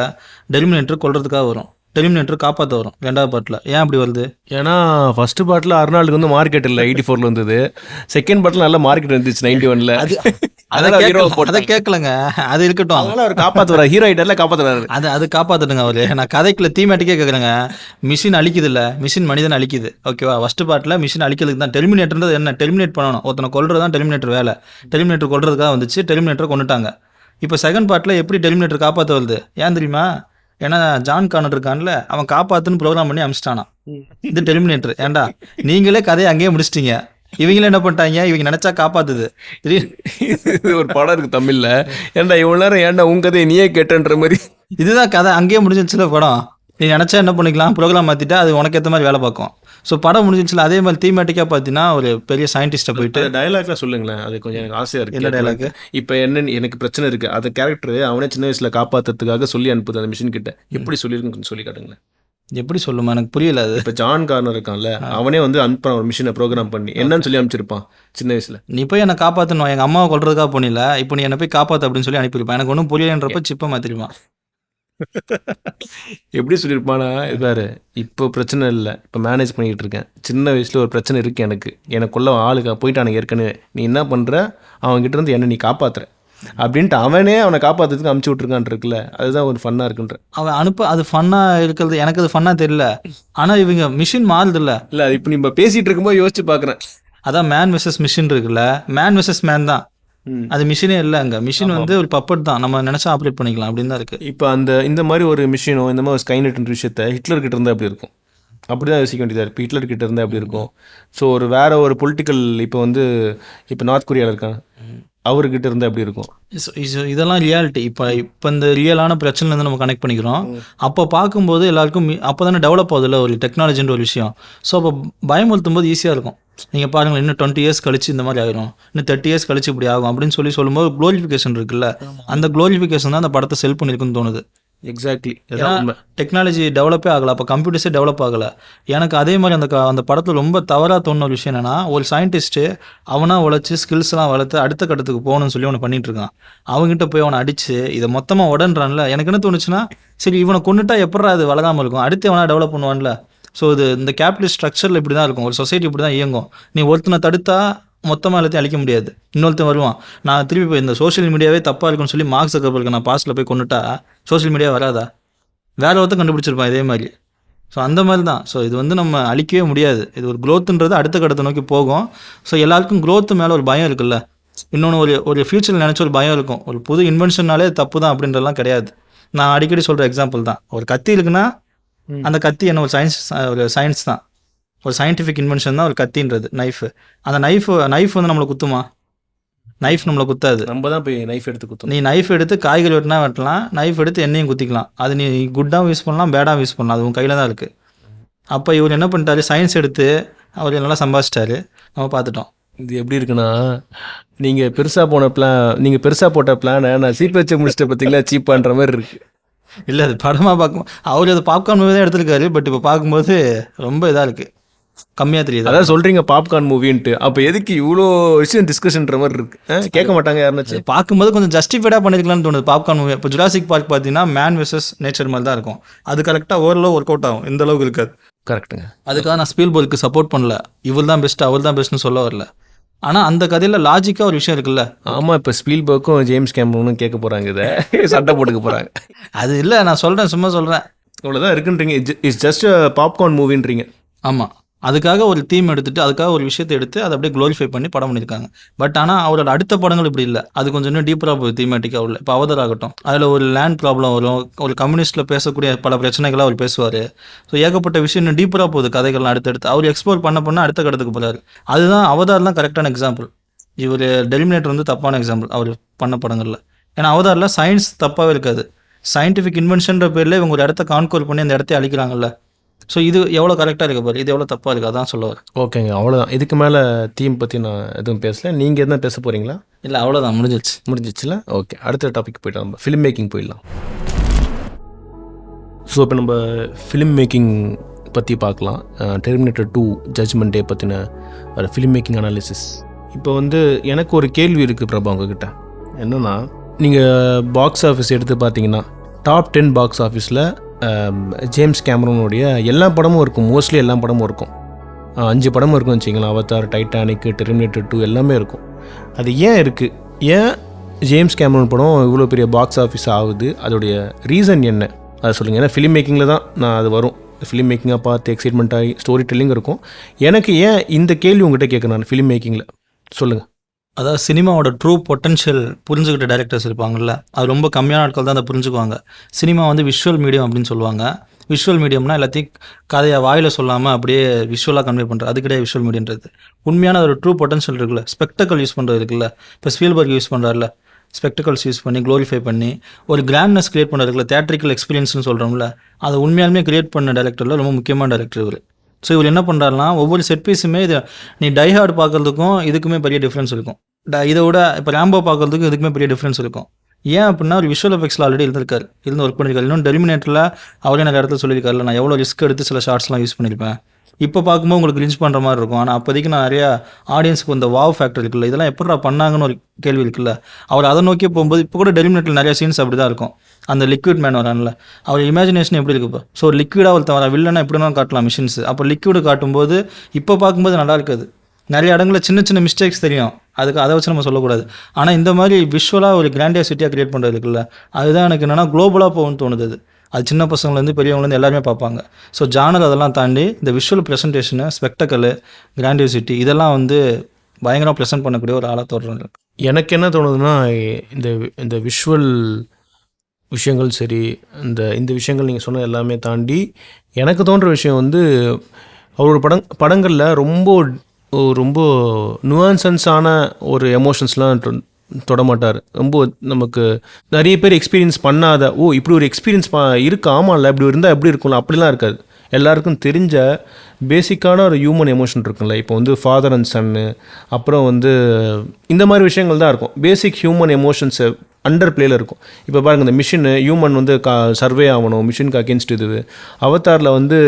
டெர்மினேட்டர் கொல்றதுக்காக வரும், டெர்மினேட்டர் காப்பாற்ற வரும். 2வது பார்ட்டில் ஏன் அப்படி வருது? ஏன்னா ஃபஸ்ட்டு பார்ட்டில் அர்னால்டுக்கு வந்து மார்க்கெட் இல்லை, 84 வந்தது. செகண்ட் பார்ட்டில் நல்ல மார்க்கெட் இருந்துச்சு 91. அதை கேட்கலங்க, அது இருக்கட்டும், அதனால அவர் காப்பாற்றுவார், ஹீரோ ஐட்டரில் காப்பாற்றுறாரு. அது காப்பாற்றுடுங்க அவர். நான் கதைக்குள்ள தீமேட்டிக்கே கேட்குறேங்க. மிஷின் அழிக்குது இல்லை, மிஷின் மனிதன் அழிக்குது. ஓகேவா, ஃபஸ்ட்டு பார்ட்டில் மிஷின் அழிக்கிறதுக்கு தான். டெர்மினேட்டர்ன்றது என்ன, டெர்மினேட் பண்ணணும், ஒருத்தனை கொல்றது தான் டெர்மினேட்டர் வேலை. டெர்மினேட்டர் கொல்றதுக்காக வந்துச்சு, டெர்மினேட்டரை கொண்டுட்டாங்க. இப்போ செகண்ட் பார்ட்டில் எப்படி டெர்மினேட்டர் காப்பாற்ற வருது? ஏன் தெரியுமா? ஏன்னா ஜான் கானர் இருக்கான்ல, அவன் காப்பாற்றுன்னு ப்ரோக்ராம் பண்ணி அமிச்சிட்டானா. இது டெர்மினேட்டர். ஏன்டா நீங்களே கதையை அங்கேயே முடிச்சிட்டீங்க, இவங்களும் என்ன பண்ணிட்டாங்க, இவங்க நினச்சா காப்பாற்றுது. ஒரு படம் இருக்குது தமிழில், ஏன்டா இவ்வளோ நேரம் ஏன்டா உன் கதையை நீயே கேட்டன்ற மாதிரி. இதுதான் கதை, அங்கேயே முடிஞ்சிச்சுல படம். நீ நினச்சா என்ன பண்ணிக்கலாம், ப்ரோக்ராம் மாற்றிட்டா அது உனக்கு ஏற்ற மாதிரி வேலை பார்க்கும். ஸோ படம் முடிஞ்சிச்சுல அதே மாதிரி தீமேட்டிக்காக பார்த்தீங்கன்னா ஒரு பெரிய சயின்டிஸ்ட்டை போயிட்டு டயலாக்லாம் சொல்லுங்களேன், அது கொஞ்சம் எனக்கு ஆசையாக இருக்குது. என்ன dialogue? இப்போ என்னன்னு எனக்கு பிரச்சனை இருக்குது, அந்த கேரக்டர் அவனே சின்ன வயசில் காப்பாற்றுறதுக்காக சொல்லி அனுப்புது அந்த மிஷின் கிட்ட, எப்படி சொல்லியிருக்குன்னு கொஞ்சம் சொல்லி காட்டுங்களேன். எப்படி சொல்லுமா எனக்கு புரியல அது. இப்போ ஜான் கார்னர் இருக்கான்ல, அவனே வந்து அனுப்புறான் ஒரு மிஷினை ப்ரோக்ராம் பண்ணி, என்னன்னு சொல்லி அனுப்பிச்சிருப்பான் சின்ன வயசில். நீ போய் என்னை காப்பாற்றணும், எங்கள் அம்மாவை கொள்றதுக்காக போனில, இப்போ நீ என்னை போய் காப்பாற்று அப்படின்னு சொல்லி அனுப்பியிருப்பான். எனக்கு ஒன்றும் புரியலன்றப்ப சிப்பை மாற்றிருப்பான். எப்படி சொல்லியிருப்பானா, இதாரு இப்போ பிரச்சனை இல்லை, இப்போ மேனேஜ் பண்ணிக்கிட்டு இருக்கேன், சின்ன வயசில் ஒரு பிரச்சனை இருக்குது எனக்குள்ள ஆளுக்கு போயிட்டானுங்க ஏற்கனவே, நீ என்ன பண்ணுற, அவன்கிட்ட இருந்து என்ன நீ காப்பாற்றுற அப்படின்ட்டு அவனே அவனை காப்பாற்றுறதுக்கு அமுச்சு விட்ருக்கான் இருக்குல்ல, அதுதான் ஒரு ஃபன்னாக இருக்குன்ற. அவன் அது ஃபன்னாக இருக்கிறது, எனக்கு அது ஃபன்னாக தெரியல. ஆனால் இவங்க மிஷின் மாறுது இல்லை. அது இப்போ நம்ம பேசிகிட்டு இருக்கும்போது யோசிச்சு பார்க்குறேன். அதான் மேன் வெர்சஸ் மிஷின் இருக்குல்ல, மேன் வெர்சஸ் மேன் தான் அது, மிஷினே இல்லை. அங்கே மிஷின் வந்து ஒரு பப்பட் தான், நம்ம நினச்சா ஆப்ரேட் பண்ணிக்கலாம் அப்படின்னு தான் இருக்குது. இப்போ இந்த மாதிரி ஒரு மிஷினோ இந்த மாதிரி ஒரு ஸ்கைநெட்ன்ற விஷயத்த ஹிட்லர்கிட்ட இருந்தால் அப்படி இருக்கும், அப்படி தான் யோசிக்க வேண்டியதாக இருக்குது. ஹிட்லர்கிட்ட இருந்தால் அப்படி இருக்கும். ஸோ வேறு ஒரு பொலிட்டிக்கல், இப்போ நார்த் கொரியாவில் இருக்காங்க, அவர்கிட்ட இருந்தால் எப்படி இருக்கும். இதெல்லாம் ரியாலிட்டி. இப்போ இந்த ரியலான பிரச்சனைலேருந்து நம்ம கனெக்ட் பண்ணிக்கிறோம். அப்போ பார்க்கும்போது எல்லாருக்கும் அப்போ தானே டெவலப் ஆகுதுல்ல ஒரு டெக்னாலஜின்ற ஒரு விஷயம். ஸோ அப்போ பயமுறுத்தும் போது ஈஸியாக இருக்கும். நீங்கள் பாருங்கள், இன்னும் 20 years கழிச்சு இந்த மாதிரி ஆகிரும், இன்னும் 30 years கழிச்சு இப்படி ஆகும் அப்படின்னு சொல்லும்போது க்ளோரிஃபிகேஷன் இருக்குல்ல, அந்த க்ளோரிஃபிகேஷன் தான் அந்த படத்தை செல் பண்ணியிருக்குன்னு தோணுது. எக்ஸாக்ட்லி. டெக்னாலஜி டெவலப்பே ஆகலை, அப்போ கம்ப்யூட்டர்ஸே டெவலப் ஆகலை. எனக்கு அதே மாதிரி அந்த படத்தில் ரொம்ப தவறாக தோணுன ஒரு விஷயம் என்னென்னா, ஒரு சயின்டிஸ்ட்டு அவனாக உழைச்சி ஸ்கில்ஸ்லாம் வளர்த்து அடுத்த கட்டத்துக்கு போகணும்னு சொல்லி அவனை பண்ணிட்டு இருக்கான். அவங்ககிட்ட போய் அவனை அடித்து இதை மொத்தமாக உடன்றான்ல. எனக்கு என்ன தோணுச்சுன்னா, சரி இவனை கொண்டுட்டா எப்படா அது வளராமல் இருக்கும், அடுத்து அவனா டெவலப் பண்ணுவான்ல. ஸோ இந்த கேபிட்டலிஸ்ட் ஸ்ட்ரக்சரில் இப்படி தான் இருக்கும், ஒரு சொசைட்டி இப்படி தான் இயங்கும். நீ ஒருத்தனை தடுத்தா மொத்தமாக எல்லாத்தையும் அழிக்க முடியாது, இன்னொருத்தன் வருவான். நான் திருப்பி போய் இந்த சோஷியல் மீடியாவே தப்பாக இருக்குன்னு சொல்லி மார்க் ஜக்கர்பர்க் நான் பாஸ்ட்டில் போய் கொண்டுட்டா சோஷியல் மீடியா வராதா, வேற ஒருத்தர் கண்டுபிடிச்சிருப்பான் இதே மாதிரி. ஸோ அந்த மாதிரி தான். ஸோ இது வந்து நம்ம அழிக்கவே முடியாது. இது ஒரு க்ரோத்துன்றது அடுத்த கட்டத்தை நோக்கி போகும். ஸோ எல்லாருக்கும் க்ரோத்து மேலே ஒரு பயம் இருக்குல்ல. இன்னொன்று ஒரு ஃபியூச்சரில் நினச்ச ஒரு பயம் இருக்கும். ஒரு புது இன்வென்ஷன்னாலே தப்பு தான் அப்படின்றலாம் கிடையாது. நான் அடிக்கடி சொல்கிற எக்ஸாம்பிள் தான், ஒரு கத்தி இருக்குன்னா அந்த கத்தி என்ன ஒரு சயின்ஸ் தான், ஒரு சயின்டிஃபிக் இன்வென்ஷன் தான் ஒரு கத்தின்றது. நைஃபு, அந்த நைஃப் வந்து நம்மளை குத்துமா? நைஃப் நம்மளை குத்தாது, நம்ம தான் போய் நைஃப் எடுத்து குத்தணும். நீ நைஃப் எடுத்து காய்கறி வெட்டினா வெட்டலாம், நைஃப் எடுத்து எண்ணெயும் குத்திக்கலாம். அது நீ குட்டாகவும் யூஸ் பண்ணலாம், பேடாகவும் யூஸ் பண்ணலாம், அது உன் கையில் தான் இருக்குது. அப்போ இவர் என்ன பண்ணிட்டாரு, சயின்ஸ் எடுத்து அவர் நல்லா சம்பாதிச்சிட்டாரு, நம்ம பார்த்துட்டோம். இது எப்படி இருக்குன்னா, நீங்கள் பெருசாக போட்ட பிளானை நான் சீப் வச்சு முடிச்சிட்ட பார்த்தீங்களா, சீப்பான்ற மாதிரி இருக்குது. இல்லை அது படமாக பார்க்கும், அவர் அது பாப்கார்ன் மூவி தான் எடுத்திருக்காரு. பட் இப்போ பார்க்கும்போது ரொம்ப இதாக இருக்குது, கம்மியாக தெரியுது. அதான் சொல்கிறீங்க பாப்கார்ன் மூவின்ட்டு, அப்போ எதுக்கு இவ்வளோ விஷயம் டிஸ்கஷன்ற மாதிரி இருக்குது? கேட்க மாட்டாங்க யாருன்னாச்சு. பார்க்கும்போது கொஞ்சம் ஜஸ்டிஃபைடாக பண்ணியிருக்கலாம்னு தோணுது பாப்கார்ன் மூவி. இப்போ ஜுராசிக் பார்க் பார்த்தீங்கன்னா மேன் வெர்சஸ் நேச்சர் மாதிரி தான் இருக்கும். அது கரெக்டாக ஓரளவு ஒர்க் அவுட் ஆகும், இந்த அளவுக்கு இருக்காது. கரெக்டுங்க. அதுக்காக நான் ஸ்பீல்பர்க்கு சப்போர்ட் பண்ணல, இவர் தான் பெஸ்ட் அவர் தான் பெஸ்ட்னு சொல்ல வரல. ஆனால் அந்த கதையில் லாஜிக்காக ஒரு விஷயம் இருக்குல்ல. ஆமாம், இப்போ ஸ்பீல்பர்க்கும் ஜேம்ஸ் கேமரூனும் கேட்க போகிறாங்க, இதை சண்டை போட்டுக்க போகிறாங்க. அது இல்லை, நான் சொல்கிறேன், சும்மா சொல்கிறேன், அவ்வளோதான் இருக்குன்றீங்க. இட்ஸ் ஜஸ்ட் பாப்கார்ன் மூவின்றீங்க. ஆமாம், அதுக்காக ஒரு தீம் எடுத்துட்டு அதுக்காக ஒரு விஷயத்தை எடுத்து அதை அப்படியே க்ளோரிஃபை பண்ணி படம் பண்ணியிருக்காங்க. பட் ஆனால் அவரோட அடுத்த படங்கள் இப்படி இல்லை, அது கொஞ்சம் இன்னும் டீப்பராக போகுது தீமேட்டிக்காக உள்ள. இப்போ அவதார் ஆகட்டும், அதில் ஒரு லேண்ட் ப்ராப்ளம் வரும், ஒரு கம்யூனிஸ்ட்டில் பேசக்கூடிய பல பிரச்சனைகளாக அவர் பேசுவார். ஸோ ஏகப்பட்ட விஷயம் இன்னும் டீப்பராக போகுது, கதைகள்லாம் அடுத்தடுத்து அவர் எக்ஸ்ப்ளோர் பண்ண அடுத்த கடத்துக்கு போகிறாரு. அதுதான் அவதார்லாம் கரெக்டான எக்ஸாம்பிள். இவர் டெர்மினேட்டர் வந்து தப்பான எக்ஸாம்பிள் அவர் பண்ண படங்களில். ஏன்னா அவதாரில் சயின்ஸ் தப்பாகவே இருக்காது, சயின்டிஃபிக் இன்வென்ஷன்ற பேரில் இவங்க ஒரு இடத்த கான்கோர் பண்ணி அந்த இடத்த அழிக்கிறாங்கல்ல. ஸோ இது எவ்வளோ கரெக்டாக இருக்குது பாரு, இது எவ்வளோ தப்பாக இருக்குது, அதான் சொல்லுவார். ஓகேங்க, அவ்வளோதான். இதுக்கு மேலே தீம் பற்றி நான் எதுவும் பேசல. நீங்கள் எதுவும் பேச போகிறீங்களா? இல்லை, அவ்வளோதான், முடிஞ்சிச்சுல. ஓகே, அடுத்த டாபிக் போய்ட்டு நம்ம ஃபிலிம் மேக்கிங் போயிடலாம். ஸோ இப்போ நம்ம ஃபிலிம் மேக்கிங் பற்றி பார்க்கலாம். டெர்மினேட்டர் 2 ஜட்ஜ்மெண்ட் டே பற்றின ஒரு ஃபிலிம் மேக்கிங் அனாலிசிஸ். இப்போ வந்து எனக்கு ஒரு கேள்வி இருக்குது பிரபா உங்ககிட்ட. என்னென்னா, நீங்கள் பாக்ஸ் ஆஃபீஸ் எடுத்து பார்த்தீங்கன்னா டாப் 10 பாக்ஸ் ஆஃபீஸில் ஜேம்ஸ் கேமரூனுடைய எல்லா படமும் இருக்கும், மோஸ்ட்லி எல்லா படமும் இருக்கும். 5 படமும் இருக்கும்னு வச்சிங்களேன். அவதார், டைட்டானிக், டெர்மினேட்டர் 2 எல்லாமே இருக்கும். அது ஏன் இருக்குது? ஏன் ஜேம்ஸ் கேமரூன் படம் இவ்வளோ பெரிய பாக்ஸ் ஆஃபீஸ் ஆகுது? அதோடைய ரீசன் என்ன, அதை சொல்லுங்கள். ஏன்னா ஃபிலிம் மேக்கிங்கில் தான் நான் அது வரும், ஃபிலிம் மேக்கிங்காக பார்த்து எக்ஸைட்மெண்ட் ஆகி ஸ்டோரி டெல்லிங் இருக்கும். எனக்கு ஏன் இந்த கேள்வி உங்கள்கிட்ட கேட்குறேன் நான், ஃபிலிம் மேக்கிங்கில் சொல்லுங்கள். அதாவது சினிமாவோட ட்ரூ பொட்டன்ஷியல் புரிஞ்சுக்கிட்ட டேரக்டர்ஸ் இருப்பாங்கள்ல, அது ரொம்ப கம்மியான ஆட்கள் தான் அதை புரிஞ்சுக்குவாங்க. சினிமா வந்து விஷுவல் மீடியம் அப்படின்னு சொல்லுவாங்க. விஷுவல் மீடியம்னா எல்லாத்தையும் கதையை வாயில் சொல்லாமல் அப்படியே விஷுவலாக கன்வே பண்ணுறது, அது கிடையாது விஷுவல் மீடியன்றது. உண்மையான ஒரு ட்ரூ பொட்டன்ஷியல் இருக்குல்ல, ஸ்பெக்டக்கல் யூஸ் பண்ணுறது இருக்குல்ல. இப்போ ஸ்பீல்பர்க் யூஸ் பண்ணுறாருல, ஸ்பெக்டக்கல்ஸ் யூஸ் பண்ணி க்ளோரிஃபை பண்ணி ஒரு கிராண்ட்னஸ் கிரியேட் பண்ணுறதுக்குள்ள, தேட்ரிக்கல் எக்ஸ்பீரியன்ஸ்னு சொல்கிறோம்ல, அதை உண்மையாலுமே கிரியேட் பண்ண டேரக்டரில் ரொம்ப முக்கியமான டேரக்டர் இவர். ஸோ இவர் என்ன பண்ணுறாருனா ஒவ்வொரு செட் பீஸுமே இதை நீ டைஹார்ட் பார்க்குறதுக்கும் இதுக்குமே பெரிய டிஃப்ரென்ஸ் இருக்கும். இதை விட இப்போ ரேம்போ பார்க்குறதுக்கும் இதுக்குமே பெரிய டிஃப்ரென்ஸ் இருக்கும். ஏன் அப்படின்னா ஒரு விஷுவல் எஃபெக்ட்ஸில் ஆல்ரெடி இருந்து ஒர்க் பண்ணியிருக்காரு. இன்னும் டெர்மினேட்டரில் அவரே நிறைய இடத்துல சொல்லியிருக்காருல, நான் எவ்வளோ ரிஸ்க் எடுத்து சில ஷார்ட்ஸ்லாம் யூஸ் பண்ணியிருப்பேன். இப்போ பார்க்கும்போது உங்களுக்கு ரிஞ்ச் பண்ணுற மாதிரி இருக்கும். ஆனால் அப்போதைக்கு நான் நிறையா ஆடியன்ஸுக்கு இந்த வாவ் ஃபேக்டர் இருக்குல்ல, இதெல்லாம் எப்படா பண்ணாங்கன்னு ஒரு கேள்வி இருக்குல்ல. அவர் அதை நோக்கி போகும்போது இப்போ கூட டெர்மினேட்டரில் நிறைய சீன்ஸ் அப்படி தான் இருக்கும். அந்த லிக்விட் மேன் வரான்ல, அவர் இமேஜினேஷன் எப்படி இருக்கு இப்போ. ஸோ லிக்விடாக ஒருத்தன் வர வில்லனா எப்படினா காட்டலாம் மிஷின்ஸ். அப்போ லிக்விடு காட்டும்போது இப்போ பார்க்கும்போது நல்லா இருக்காது. நிறைய இடங்களில் சின்ன சின்ன மிஸ்டேக்ஸ் தெரியும், அதுக்கு அதை வச்சு நம்ம சொல்லக்கூடாது. ஆனால் இந்த மாதிரி விஷுவலாக ஒரு கிராண்டியாசிட்டியாக கிரியேட் பண்ணுறது இருக்குல்ல, அதுதான் எனக்கு என்னென்னா குளோபலாக போகும்னு தோணுது. அது சின்ன பசங்கள்லேருந்து பெரியவங்கலேருந்து எல்லாருமே பார்ப்பாங்க. ஸோ ஜானர் அதெல்லாம் தாண்டி இந்த விஷுவல் ப்ரெசன்டேஷனு, ஸ்பெக்டக்கலு, கிராண்டியோசிட்டி இதெல்லாம் வந்து பயங்கரமாக ப்ரெசென்ட் பண்ணக்கூடிய ஒரு ஆளாக தோன்றது. எனக்கு என்ன தோணுதுன்னா, இந்த இந்த விஷுவல் விஷயங்கள் சரி, இந்த விஷயங்கள் நீங்கள் சொன்ன எல்லாமே தாண்டி எனக்கு தோன்ற விஷயம் வந்து அவரோட படங்களில் ரொம்ப நுவான்சன்ஸான ஒரு எமோஷன்ஸ்லாம் தொடமாட்டார். ரொம்ப நமக்கு நிறைய பேர் எக்ஸ்பீரியன்ஸ் பண்ணாத, இப்படி ஒரு எக்ஸ்பீரியன்ஸ் இருக்கு, ஆமாம்ல இப்படி இருந்தால் எப்படி இருக்கும்ல, அப்படிலாம் இருக்காது. எல்லாருக்கும் தெரிஞ்ச பேசிக்கான ஒரு ஹியூமன் எமோஷன் இருக்குல்ல. இப்போ வந்து ஃபாதர் அண்ட் சன்னு, அப்புறம் வந்து இந்த மாதிரி விஷயங்கள் தான் இருக்கும். பேசிக் ஹியூமன் எமோஷன்ஸை அண்டர் பிளேயில் இருக்கும். இப்போ பாருங்கள், இந்த மிஷின் ஹியூமன் வந்து சர்வே ஆகணும், மிஷினுக்கு அகேன்ஸ்ட் இது. அவதாரில் வந்து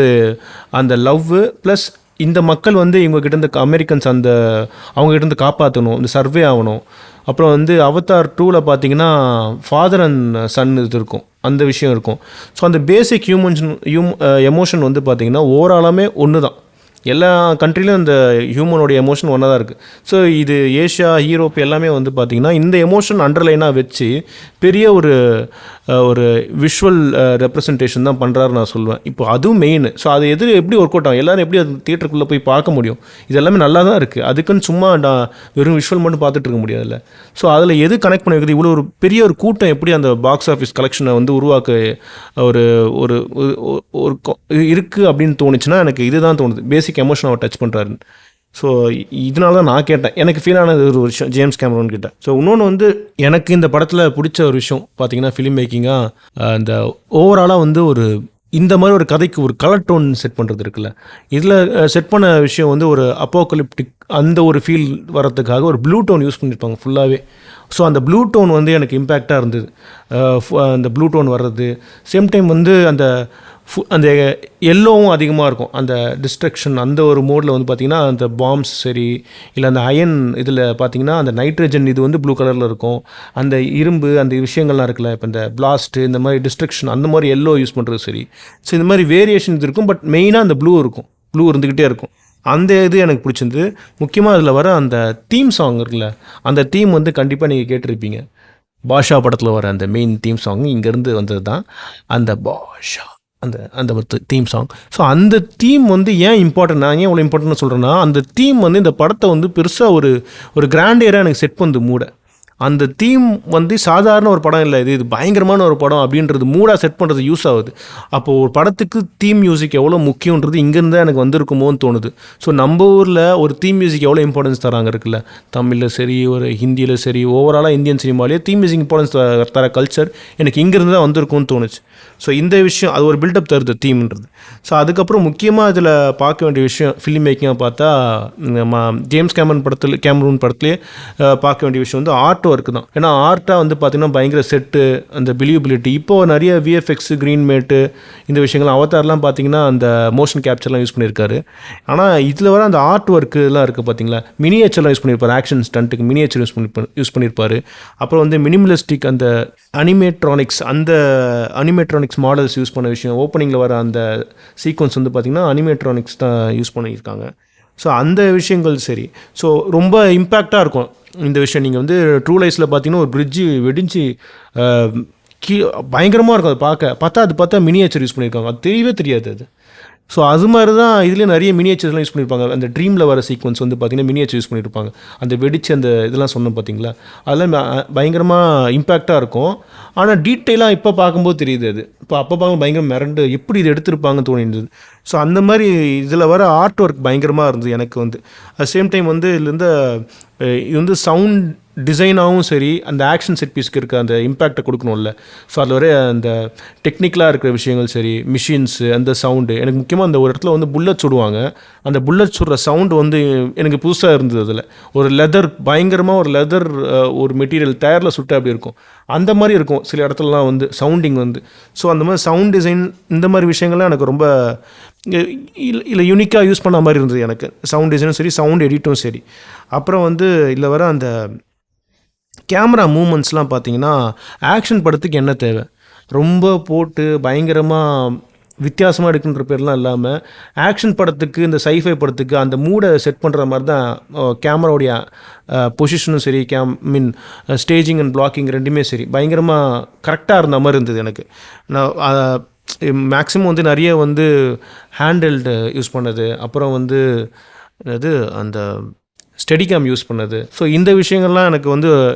அந்த லவ் ப்ளஸ் இந்த மக்கள் வந்து இவங்ககிட்ட அமெரிக்கன்ஸ் அவங்ககிட்ட காப்பாற்றணும், இந்த சர்வே ஆகணும். அப்புறம் வந்து அவதார் 2ல் பார்த்தீங்கன்னா ஃபாதர் அண்ட் சன் இது இருக்கும், அந்த விஷயம் இருக்கும். ஸோ அந்த பேசிக் எமோஷன் வந்து பார்த்திங்கன்னா ஓவராலாமே ஒன்று தான். எல்லா கண்ட்ரிலையும் இந்த ஹியூமனோட எமோஷன் ஒன்றா தான் இருக்குது. ஸோ இது ஏஷியா, யூரோப் எல்லாமே வந்து பார்த்திங்கன்னா இந்த எமோஷன் அண்டர்லைனாக வச்சு பெரிய ஒரு விஷுவல் ரெப்ரசன்டேஷன் தான் பண்ணுறாரு நான் சொல்லுவேன். இப்போ அதுவும் மெயின். ஸோ அது எப்படி ஒர்க் அவுட் ஆகும், எல்லோரும் எப்படி அது தியேட்டருக்குள்ளே போய் பார்க்க முடியும்? இது எல்லாமே நல்லா தான் இருக்குது. அதுக்குன்னு சும்மா வெறும் விஷுவல் மட்டும் பார்த்துட்டு இருக்க முடியாதுல்ல. ஸோ அதில் எது கனெக்ட் பண்ணி வைக்கிறது, இவ்வளோ ஒரு பெரிய ஒரு கூட்டம் எப்படி அந்த பாக்ஸ் ஆஃபீஸ் கலெக்ஷனை வந்து உருவாக்க ஒரு இருக்குது அப்படின்னு தோணுச்சுன்னா எனக்கு இதுதான் தோணுது. பேசிக் எமோஷன் அவர் டச் பண்ணுறாரு. ஸோ இதனால தான் நான் கேட்டேன், எனக்கு ஃபீல் ஆனது ஒரு விஷயம் ஜேம்ஸ் கேமரூன் கிட்ட. ஸோ இன்னொன்று வந்து எனக்கு இந்த படத்தில் பிடிச்ச ஒரு விஷயம் பார்த்தீங்கன்னா, ஃபிலிம் மேக்கிங்காக இந்த ஓவராலாக வந்து இந்த மாதிரி ஒரு கதைக்கு ஒரு கலர் டோன் செட் பண்ணுறது இருக்குல்ல. இதில் செட் பண்ண விஷயம் வந்து ஒரு அப்போகலிப்டிக் அந்த ஒரு ஃபீல் வரதுக்காக ஒரு ப்ளூ டோன் யூஸ் பண்ணியிருப்பாங்க ஃபுல்லாகவே. ஸோ அந்த ப்ளூ டோன் வந்து எனக்கு இம்பேக்டாக இருந்தது. அந்த ப்ளூ டோன் வர்றது, சேம் டைம் வந்து அந்த எல்லோவும் அதிகமாக இருக்கும். அந்த டிஸ்ட்ரக்ஷன் அந்த ஒரு மோடில் வந்து பார்த்திங்கன்னா அந்த பாம்ஸ் சரி, இல்லை அந்த அயன் இதில் பார்த்திங்கன்னா அந்த நைட்ரஜன் இது வந்து ப்ளூ கலரில் இருக்கும். அந்த இரும்பு அந்த விஷயங்கள்லாம் இருக்குல்ல, இப்போ இந்த பிளாஸ்ட்டு இந்த மாதிரி டிஸ்ட்ரக்ஷன் அந்த மாதிரி எல்லோ யூஸ் பண்ணுறது சரி. ஸோ இந்த மாதிரி வேரியேஷன் இது இருக்கும். பட் மெயினாக அந்த ப்ளூ இருக்கும், ப்ளூ இருந்துக்கிட்டே இருக்கும். அந்த இது எனக்கு பிடிச்சிருந்து. முக்கியமாக அதில் வர அந்த தீம் சாங் இருக்குல்ல, அந்த தீம் வந்து கண்டிப்பாக நீங்கள் கேட்டிருப்பீங்க. பாஷா படத்தில் வர அந்த மெயின் தீம் சாங் இங்கேருந்து வந்தது தான் அந்த பாஷா, அந்த ஒரு தீம் சாங். ஸோ அந்த தீம் வந்து ஏன் இம்பார்ட்டன்ட், நான் ஏன் இவ்வளோ இம்பார்ட்டன்ட்னு சொல்கிறேன்னா, அந்த தீம் வந்து இந்த படத்தை வந்து பெருசாக ஒரு கிராண்டியராக எனக்கு செட் பண்ணுது மூட. அந்த தீம் வந்து சாதாரண ஒரு படம் இல்லை, இது பயங்கரமான ஒரு படம் அப்படின்றது மூடாக செட் பண்ணுறது யூஸ் ஆகுது. அப்போது ஒரு படத்துக்கு தீம் மியூசிக் எவ்வளோ முக்கியன்றது இங்கேருந்து தான் எனக்கு வந்திருக்குமோன்னு தோணுது. ஸோ நம்ம ஊரில் ஒரு தீம் மியூசிக் எவ்வளோ இம்பார்ட்டன்ஸ் தராங்க இருக்குல்ல, தமிழில் சரி, ஒரு ஹிந்தியில் சரி, ஓவராலாக இந்தியன் சினிமாலேயே தீம் மியூசிக் இம்பார்ட்டன்ஸ் தர கல்ச்சர் எனக்கு இங்கேருந்து தான் வந்திருக்கும்னு தோணுச்சு. ஸோ இந்த விஷயம் அது ஒரு பில்டப் தருது தீம்ன்றது. ஸோ அதுக்கப்புறம் முக்கியமாக இதில் பார்க்க வேண்டிய விஷயம் ஃபிலிம் மேக்கிங்காக பார்த்தா, ஜேம்ஸ் கேமரூன் படத்துலேயே பார்க்க வேண்டிய விஷயம் வந்து ஆர்ட் ஒர்க்கு தான். ஏன்னா ஆர்ட்டாக வந்து பார்த்திங்கன்னா பயங்கர செட்டு, அந்த பிலியபிலிட்டி. இப்போது நிறைய விஎஃப்எக்ஸு, க்ரீன் மேட்டு இந்த விஷயங்கள் அவதார்லாம் பார்த்திங்கன்னா அந்த மோஷன் கேப்சர்லாம் யூஸ் பண்ணியிருக்காரு. ஆனால் இதில் வர அந்த ஆர்ட் ஒர்க்குலாம் இருக்குது பார்த்திங்களா, மினியேச்சர்லாம் யூஸ் பண்ணியிருப்பார். ஆக்ஷன் ஸ்டண்ட்டுக்கு மினியேச்சர் யூஸ் பண்ணியிருப்பார். அப்புறம் வந்து மினிமலிஸ்டிக் அந்த அனிமேட்ரானிக்ஸ் மாடல்ஸ் யூஸ் பண்ண விஷயம். ஓப்பனிங்கில் வர அந்த சீக்வன்ஸ் வந்து பார்த்திங்கன்னா அனிமேட்ரானிக்ஸ் தான் யூஸ் பண்ணியிருக்காங்க. ஸோ அந்த விஷயங்கள் சரி. ஸோ ரொம்ப இம்பேக்டாக இருக்கும் இந்த விஷயம். நீங்கள் வந்து ட்ரூ லைஸில் பார்த்தீங்கன்னா ஒரு பிரிட்ஜு வெடிஞ்சு பயங்கரமாக இருக்கும். அதை பார்த்தா மினியேச்சர் யூஸ் பண்ணியிருக்காங்க, அது தெரியவே தெரியாது அது. ஸோ அது மாதிரி தான் இதுலேயே நிறைய மினியேச்சர்ஸ்லாம் யூஸ் பண்ணியிருப்பாங்க. அந்த ட்ரீமில் வர சீக்வன்ஸ் வந்து பார்த்திங்கன்னா மினியேச்சர் யூஸ் பண்ணியிருப்பாங்க. அந்த வெடிச்சு அந்த இதெல்லாம் சொன்னோம் பார்த்தீங்களா, அதெல்லாம் பயங்கரமாக இம்பேக்டாக இருக்கும். ஆனால் டீட்டெயிலாக இப்போ பார்க்கும்போது தெரியுது அது. இப்போ அப்போ பார்க்க பயங்கர மிரண்டு எப்படி இது எடுத்திருப்பாங்கன்னு தோணிருந்தது. ஸோ அந்த மாதிரி இதில் வர ஆர்ட் ஒர்க் பயங்கரமாக இருந்தது எனக்கு வந்து. அட் சேம் டைம் வந்து இதுலேருந்து இது வந்து டிசைனாகவும் சரி அந்த ஆக்ஷன் செட் பீஸ்க்கு இருக்க அந்த இம்பேக்டை கொடுக்கணும்ல. ஸோ அதில் வர அந்த டெக்னிக்கலாக இருக்கிற விஷயங்கள் சரி, மிஷின்ஸு, அந்த சவுண்டு எனக்கு முக்கியமாக அந்த ஒரு இடத்துல வந்து புல்லட் சுடுவாங்க. அந்த புல்லட் சுடுற சவுண்டு வந்து எனக்கு புதுசாக இருந்தது. அதில் ஒரு லெதர் பயங்கரமாக ஒரு லெதர் ஒரு மெட்டீரியல் டயரில் சுட்ட அப்படி இருக்கும், அந்த மாதிரி இருக்கும் சில இடத்துலலாம் வந்து சவுண்டிங் வந்து. ஸோ அந்த மாதிரி சவுண்ட் டிசைன் இந்த மாதிரி விஷயங்கள்லாம் எனக்கு ரொம்ப இல்லை யூனிக்காக யூஸ் பண்ண மாதிரி இருந்தது எனக்கு. சவுண்ட் டிசைனும் சரி, சவுண்ட் எடிட்டும் சரி. அப்புறம் வந்து இதில் வர அந்த கேமரா மூமெண்ட்ஸ்லாம் பார்த்தீங்கன்னா ஆக்ஷன் படத்துக்கு என்ன தேவை, ரொம்ப போட்டு பயங்கரமாக வித்தியாசமாக எடுக்குன்ற பேர்லாம் இல்லாமல் ஆக்ஷன் படத்துக்கு இந்த சைஃபை படத்துக்கு அந்த மூடை செட் பண்ணுற மாதிரி தான் கேமராவுடைய பொசிஷனும் சரி, மீன் ஸ்டேஜிங் அண்ட் பிளாக்கிங் ரெண்டுமே சரி பயங்கரமாக கரெக்டாக இருந்த மாதிரி இருந்தது எனக்கு. நான் மேக்ஸிமம் வந்து நிறைய வந்து ஹேண்டல்டு யூஸ் பண்ணது, அப்புறம் வந்து அது அந்த ஸ்டெடிகேம் யூஸ் பண்ணது. ஸோ இந்த விஷயங்கள்லாம் எனக்கு வந்து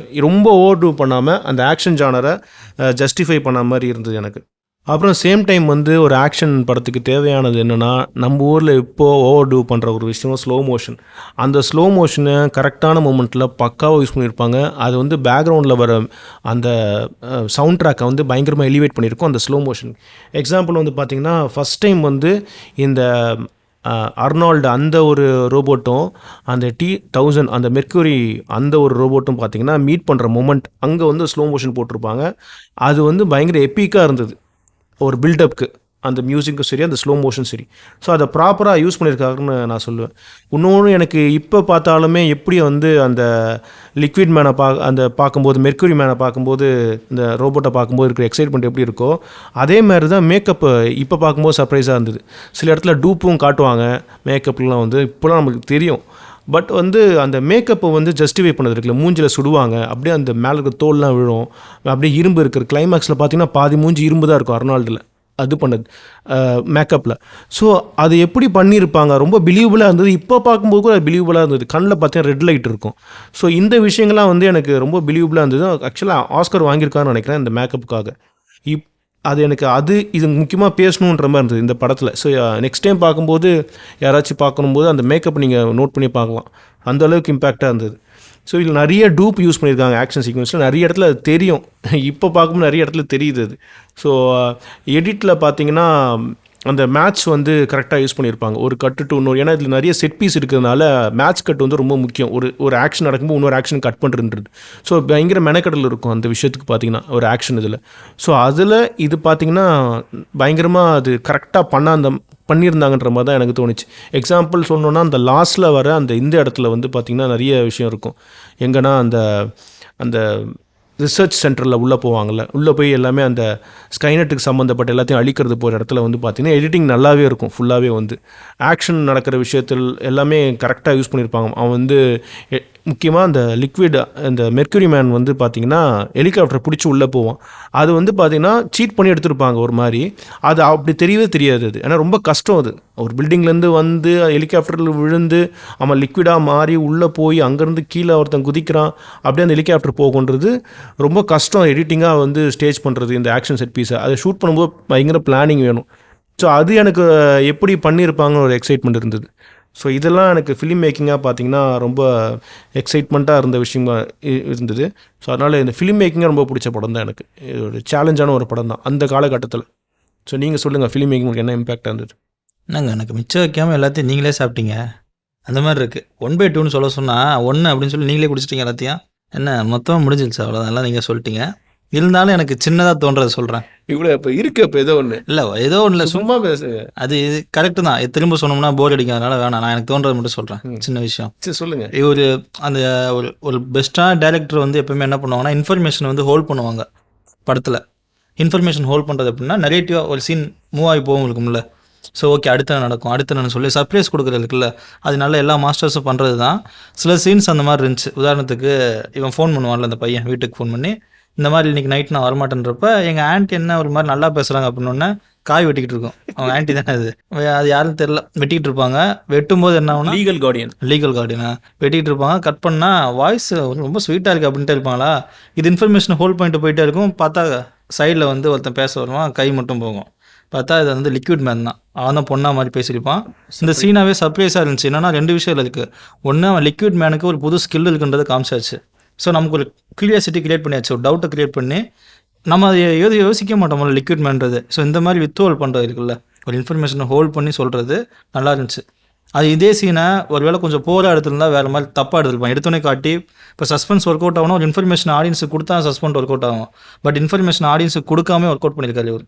ரொம்ப ஓவர் டூ பண்ணாமல் அந்த ஆக்ஷன் ஜானரை ஜஸ்டிஃபை பண்ண மாதிரி இருந்தது எனக்கு. அப்புறம் சேம் டைம் வந்து ஒரு ஆக்ஷன் படத்துக்கு தேவையானது என்னென்னா, நம்ம ஊரில் இப்போது ஓவர் டூ பண்ணுற ஒரு விஷயம் ஸ்லோ மோஷன். அந்த ஸ்லோ மோஷனை கரெக்டான மூமெண்ட்டில் பக்காவாக யூஸ் பண்ணியிருப்பாங்க. அது வந்து பேக்ரவுண்டில் வர அந்த சவுண்ட் ட்ராக்கை வந்து பயங்கரமாக எலிவேட் பண்ணியிருக்கோம் அந்த ஸ்லோ மோஷன். எக்ஸாம்பிள் வந்து பார்த்திங்கன்னா, ஃபஸ்ட் டைம் வந்து இந்த அர்னால்டு அந்த ஒரு ரோபோட்டும் அந்த T-1000 அந்த மெர்க்குரி அந்த ஒரு ரோபோட்டும் பார்த்திங்கன்னா மீட் பண்ணுற மொமெண்ட் அங்கே வந்து ஸ்லோ மோஷன் போட்டிருப்பாங்க. அது வந்து பயங்கர எப்பிக்காக இருந்தது ஒரு பில்டப்புக்கு, அந்த மியூசிக்கும் சரி, அந்த ஸ்லோ மோஷன் சரி. ஸோ அதை ப்ராப்பராக யூஸ் பண்ணியிருக்காருன்னு நான் சொல்லுவேன். இன்னொன்று எனக்கு இப்போ பார்த்தாலுமே எப்படி வந்து அந்த லிக்விட் மேனை அந்த பார்க்கும்போது, மெர்க்குரி மேனை பார்க்கும்போது, இந்த ரோபோட்டை பார்க்கும்போது இருக்கிற எக்ஸைட்மெண்ட் எப்படி இருக்கோ அதே மாதிரி தான் மேக்கப்பு இப்போ பார்க்கும்போது சர்ப்ரைஸாக இருந்தது. சில இடத்துல டூப்பும் காட்டுவாங்க மேக்கப்லாம் வந்து இப்போலாம் நமக்கு தெரியும். பட் வந்து அந்த மேக்கப்பை வந்து ஜஸ்டிஃபை பண்ணது இருக்குல்ல, மூஞ்சில் சுடுவாங்க, அப்படியே அந்த மேலே இருக்கிற தோல்லாம் விழும், அப்படியே இரும்பு இருக்கிற கிளைமேக்ஸில் பார்த்தீங்கன்னா பாதி மூஞ்சி இரும்பு தான் இருக்கும் அர்னால்டில் அது பண்ணது மேக்கப்பில். ஸோ அது எப்படி பண்ணியிருப்பாங்க, ரொம்ப பிலீவபுளாக இருந்தது. இப்போ பார்க்கும்போது கூட அது பிலீவபுளாக இருந்தது. கண்ணில் பார்த்தீங்கன்னா ரெட் லைட் இருக்கும். ஸோ இந்த விஷயங்கள்லாம் வந்து எனக்கு ரொம்ப பிலீவபுளாக இருந்தது. ஆக்சுவலாக ஆஸ்கர் வாங்கியிருக்காருன்னு நினைக்கிறேன் இந்த மேக்கப்புக்காக. அது எனக்கு இது முக்கியமாக பேசணுன்ற மாதிரி இருந்தது இந்த படத்தில். ஸோ நெக்ஸ்ட் டைம் பார்க்கும்போது யாராச்சும் பார்க்கணும்போது அந்த மேக்கப் நீங்கள் நோட் பண்ணி பார்க்கலாம், அந்தளவுக்கு இம்பேக்டாக இருந்தது. ஸோ இதில் நிறைய டூப் யூஸ் பண்ணியிருக்காங்க ஆக்ஷன் சீக்வன்ஸில். நிறைய இடத்துல அது தெரியும், இப்போ பார்க்கும்போது நிறைய இடத்துல தெரியுது அது. ஸோ எடிட்டில் பார்த்தீங்கன்னா அந்த மேட்ச் வந்து கரெக்டாக யூஸ் பண்ணியிருப்பாங்க, ஒரு கட்டு டு இன்னொரு. ஏன்னா இதில் நிறைய செட் பீஸ் இருக்கிறதுனால மேட்ச் கட் வந்து ரொம்ப முக்கியம். ஒரு ஆக்ஷன் நடக்கும்போது இன்னொரு ஆக்ஷன் கட் பண்ணுறது. ஸோ பயங்கர மெனக்கடல் இருக்கும் அந்த விஷயத்துக்கு பார்த்தீங்கன்னா ஒரு ஆக்ஷன் இதில். ஸோ அதில் இது பார்த்தீங்கன்னா பயங்கரமாக அது கரெக்டாக பண்ணியிருந்தாங்கன்ற மாதிரி தான் எனக்கு தோணுச்சு. எக்ஸாம்பிள் சொல்லணுன்னா, அந்த லாஸ்ட்டில் வர இந்த இடத்துல வந்து பார்த்திங்கன்னா நிறைய விஷயம் இருக்கும். எங்கன்னா அந்த ரிசர்ச் சென்டரில் உள்ளே போவாங்கள்ல, உள்ளே போய் எல்லாமே அந்த ஸ்கைநெட்டுக்கு சம்மந்தப்பட்ட எல்லாத்தையும் அழிக்கிறது போகிற இடத்துல வந்து பார்த்திங்கன்னா எடிட்டிங் நல்லாவே இருக்கும். ஃபுல்லாகவே வந்து ஆக்ஷன் நடக்கிற விஷயத்தில் எல்லாமே கரெக்டாக யூஸ் பண்ணியிருப்பாங்க. அவன் வந்து முக்கியமாக அந்த லிக்விட் அந்த மெர்க்குரி மேன் வந்து பார்த்திங்கன்னா ஹெலிகாப்டரை பிடிச்சி உள்ளே போவான். அது வந்து பார்த்திங்கன்னா சீட் பண்ணி எடுத்துருப்பாங்க ஒரு மாதிரி. அது அப்படி தெரியவே தெரியாது. அது ஏன்னா ரொம்ப கஷ்டம். அது ஒரு பில்டிங்லேருந்து வந்து ஹெலிகாப்டரில் விழுந்து அவன் லிக்விடாக மாறி உள்ளே போய் அங்கேருந்து கீழே ஒருத்தன் குதிக்கிறான், அப்படியே அந்த ஹெலிகாப்டர் போகுன்றது ரொம்ப கஷ்டம். எடிட்டிங்காக வந்து ஸ்டேஜ் பண்ணுறது இந்த ஆக்ஷன் செட் பீஸை அதை ஷூட் பண்ணும்போது பயங்கர பிளானிங் வேணும். ஸோ அது எனக்கு எப்படி பண்ணியிருப்பாங்கன்னு ஒரு எக்ஸைட்மெண்ட் இருந்தது. ஸோ இதெல்லாம் எனக்கு ஃபிலிம் மேக்கிங்காக பார்த்தீங்கன்னா ரொம்ப எக்ஸைட்மெண்ட்டாக இருந்த விஷயமா இருந்தது. ஸோ அதனால் இந்த ஃபிலிம் மேக்கிங்காக ரொம்ப பிடிச்ச படம் தான் எனக்கு. இது ஒரு சேலஞ்சான ஒரு படம் தான் அந்த காலகட்டத்தில். ஸோ நீங்கள் சொல்லுங்கள், ஃபிலிம் மேக்கிங் என்ன இம்பேக்டாக இருந்தது? என்னங்க எனக்கு மிச்சம் வைக்காமல் எல்லாத்தையும் நீங்களே சாப்பிட்டீங்க அந்த மாதிரி இருக்குது. 1/2 சொல்ல சொன்னால் 1 அப்படின்னு சொல்லி நீங்களே குடிச்சிட்டிங்க எல்லாத்தையும். என்ன மொத்தமாக முடிஞ்சிருச்சு, அவ்வளோதான். எல்லாம் நீங்கள் சொல்லிட்டீங்க. இருந்தாலும் எனக்கு சின்னதாக தோன்றதை சொல்கிறேன். இவ்வளோ இப்போ இருக்கு, இப்போ ஏதோ ஒன்று இல்லை, ஏதோ ஒன்று இல்லை, சும்மா பேசு. அது கரெக்டு தான். திரும்ப சொன்னோம்னா போர் அடிக்காதனால வேணாம், நான் எனக்கு தோன்றதை மட்டும் சொல்கிறேன். சின்ன விஷயம். சரி சொல்லுங்கள். ஒரு அந்த ஒரு பெஸ்ட்டான டைரக்டர் வந்து எப்பவுமே என்ன பண்ணுவாங்கன்னா, இன்ஃபர்மேஷன் வந்து ஹோல்ட் பண்ணுவாங்க படத்தில். இன்ஃபர்மேஷன் ஹோல்ட் பண்ணுறது அப்படின்னா நரேட்டிவாக ஒரு சீன் மூவ் ஆகி போகும் இருக்கும்ல. ஸோ ஓகே அடுத்த நடக்கும் அடுத்த சொல்லி சர்ப்ரைஸ் கொடுக்குறது இருக்குல்ல, அதனால எல்லா மாஸ்டர்ஸும் பண்ணுறது தான். சில சீன்ஸ் அந்த மாதிரி இருந்துச்சு. உதாரணத்துக்கு இவன் ஃபோன் பண்ணுவான்ல, அந்த பையன் வீட்டுக்கு ஃபோன் பண்ணி இந்த மாதிரி இன்றைக்கி நைட் நான் வரமாட்டேன்றப்ப எங்கள் ஆண்டி என்ன ஒரு மாதிரி நல்லா பேசுகிறாங்க அப்படின்னோடனே காய் வெட்டிக்கிட்டு இருக்கோம். அவங்க ஆண்டி தானே அது யாரும் தெரில, வெட்டிக்கிட்டு இருப்பாங்க. வெட்டும்போது என்ன ஆகுனா லீகல் கார்டியனா வெட்டிக்கிட்டு இருப்பாங்க. கட் பண்ணால் வாய்ஸ் ரொம்ப ஸ்வீட்டாக இருக்குது அப்படின்ட்டு இருப்பாங்களா. இது இன்ஃபர்மேஷனை ஹோல்ட் பண்ணிட்டு போயிட்டே இருக்கும். பார்த்தா சைடில் வந்து ஒருத்தன் பேச வருவான், கை மட்டும் போகும். பார்த்தா இது வந்து லிக்விட் மேன் தான். அவன் தான் பொண்ணா மாதிரி பேசியிருப்பான். இந்த சீனாவே சர்ப்ரைஸாக இருந்துச்சு. என்னன்னா 2 விஷயம் இருக்குது. ஒன்று, அவன் லிக்விட் மேனுக்கு ஒரு புது ஸ்கில் இருக்குன்றதை காமிச்சாச்சு. ஸோ நமக்கு ஒரு கியூரியாசிட்டி கிரியேட் பண்ணியாச்சு, ஒரு டவுட்டை கிரியேட் பண்ணி நம்ம அதை யோசிக்க மாட்டோம் லிக்விட் மேன்றது. ஸோ இந்த மாதிரி வித் ஹோல்ட் பண்ணுறது இருக்குல்ல, ஒரு இன்ஃபர்மேஷனை ஹோல்ட் பண்ணி சொல்கிறது நல்லா இருந்துச்சு. அது இதே சீனை ஒரு வேளை கொஞ்சம் போராக எடுத்துருந்தா வேறு மாதிரி தப்பாக எடுத்துருப்பான். எடுத்தோடனே காட்டி இப்போ சஸ்பென்ஸ் ஒர்க் அவுட் ஆகணும், ஒரு இன்ஃபர்மேஷன் ஆடியன்ஸுக்கு கொடுத்தா சஸ்பெண்ட் ஒர்க் அவுட் ஆகும். பட் இன்ஃபர்மேஷன் ஆடியன்ஸுக்கு கொடுக்காம ஒர்க் அவுட் பண்ணியிருக்காரு இவர்.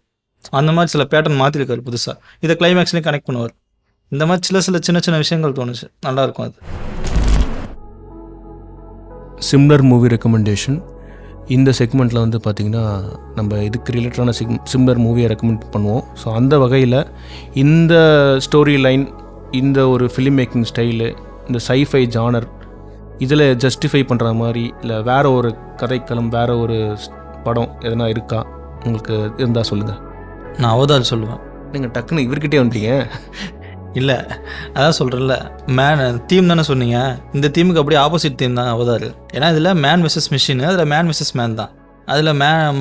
அந்த மாதிரி சில பேட்டர்ன் மாற்றிருக்காரு புதுசாக. இதை கிளைமேக்ஸ்லேயும் கனெக்ட் பண்ணுவார். இந்த மாதிரி சின்ன சின்ன விஷயங்கள் தோணுச்சு, நல்லாயிருக்கும் அது. Similar movie recommendation. இந்த செக்மெண்ட்டில் வந்து பார்த்திங்கன்னா நம்ம இதுக்கு ரிலேட்டடான சிம்லர் மூவியை ரெக்கமெண்ட் பண்ணுவோம். ஸோ அந்த வகையில் இந்த ஸ்டோரி லைன், இந்த ஒரு ஃபிலிம் மேக்கிங் ஸ்டைலு, இந்த சைஃபை ஜானர், இதில் ஜஸ்டிஃபை பண்ணுற மாதிரி இல்லை வேறு ஒரு கதைக்களம், வேறு ஒரு படம் எதனா இருக்கா உங்களுக்கு இருந்தால் சொல்லுங்கள். நான் அவதார் சொல்லுவேன். நீங்கள் டக்குன்னு இவர்கிட்டே வந்துட்டீங்க. இல்லை, அதான் சொல்கிறேன்ல, தீம் தானே சொன்னீங்க. இந்த தீமுக்கு அப்படியே ஆப்போசிட் தீம் தான் அவதார். ஏன்னா இதில் மேன் வெர்சஸ் மிஷின், அதில் மேன் வெர்சஸ் மேன் தான். அதில்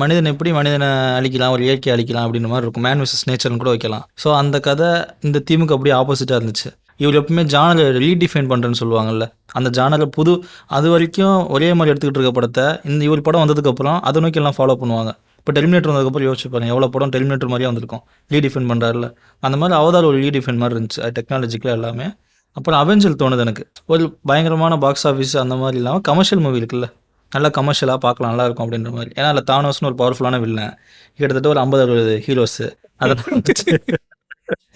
மனிதன் எப்படி மனிதனை அழிக்கலாம், ஒரு இயற்கையை அழிக்கலாம் அப்படின்ற மாதிரி இருக்கும். மேன் வெர்சஸ் நேச்சர்னு கூட வைக்கலாம். ஸோ அந்த கதை இந்த தீமுக்கு அப்படியே ஆப்போசிட்டாக இருந்துச்சு. இவர் எப்பவுமே ஜானரை ரீடிஃபைன் பண்ணுறேன்னு சொல்லுவாங்கல்ல, அந்த ஜானரை அது வரைக்கும் ஒரே மாதிரி எடுத்துக்கிட்டு இருக்க படத்தை இவர் படம் வந்ததுக்கப்புறம் அதை நோக்கி எல்லாம் ஃபாலோ பண்ணுவாங்க. இப்போ டெர்மினேட்டர் வந்ததுக்கப்புறம் யோசிச்சு பாருங்க, எவ்வளோ படம் டெர்மினேட்டர் மாதிரியே வந்திருக்கும், ரீடிஃபைன் பண்ணுறாருல. அந்த மாதிரி அவதார் ஒரு ரீடிஃபைன் மாதிரி இருந்துச்சு, அது டெக்னாலஜிக்கலாக எல்லாமே. அப்புறம் அவெஞ்சல் தோணுது எனக்கு. ஒரு பயங்கரமான பாக்ஸ் ஆஃபீஸ் அந்த மாதிரி இல்லாமல் கமர்ஷியல் மூவி இருக்குல்ல, நல்லா கமர்ஷியலாக பார்க்கலாம், நல்லாயிருக்கும் அப்படின்ற மாதிரி. ஏன்னா அதில் தானோஸ்னு ஒரு பவர்ஃபுல்லான வில்லன், கிட்டத்தட்ட ஒரு 50-60 ஹீரோஸு, அதை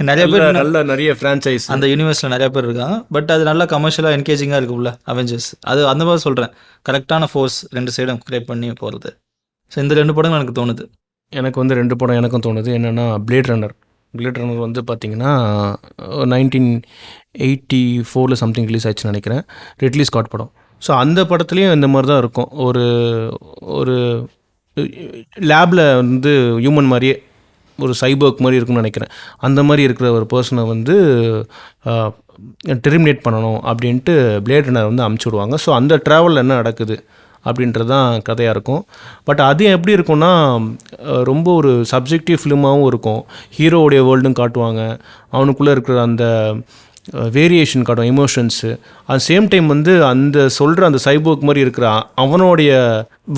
நிறைய பேர், நிறைய ஃப்ரான்ச்சைஸ் அந்த யூனிவர்ஸில் நிறைய பேர் இருக்காங்க. பட் அது நல்லா கமர்ஷியலாக என்கேஜிங்காக இருக்குல்ல அவெஞ்சர்ஸ். அது அந்த மாதிரி சொல்கிறேன், கரெக்டான ஃபோர்ஸ் 2 சைடும் கிரியேட் பண்ணி போகிறது. ஸோ இந்த 2 படங்கள் எனக்கு தோணுது. எனக்கு வந்து 2 படம் எனக்கும் தோணுது. என்னென்னா பிளேட் ரன்னர் வந்து பார்த்திங்கன்னா 1984 சம்திங் ரிலீஸ் ஆயிடுச்சுன்னு நினைக்கிறேன், ரிட்லி ஸ்காட் படம். ஸோ அந்த படத்துலேயும் இந்த மாதிரி தான் இருக்கும். ஒரு லேபில் வந்து ஹியூமன் மாதிரியே ஒரு சைபர்க் மாதிரி இருக்குன்னு நினைக்கிறேன். அந்த மாதிரி இருக்கிற ஒரு பர்சனை வந்து டெர்மினேட் பண்ணணும் அப்படின்ட்டு பிளேட் ரன்னர் வந்து அமுச்சு விடுவாங்க. ஸோ அந்த ட்ராவலில் என்ன நடக்குது அப்படின்றது தான் கதையாக இருக்கும். பட் அது எப்படி இருக்கும்னா ரொம்ப ஒரு சப்ஜெக்டிவ் ஃபிலிமாகவும் இருக்கும். ஹீரோவுடைய வேர்ல்டும் காட்டுவாங்க, அவனுக்குள்ளே இருக்கிற அந்த வேரியேஷன் காட்டும், எமோஷன்ஸு. அட் சேம் டைம் வந்து அந்த சொல்கிற அந்த சைபோக் மாதிரி இருக்கிற அவனுடைய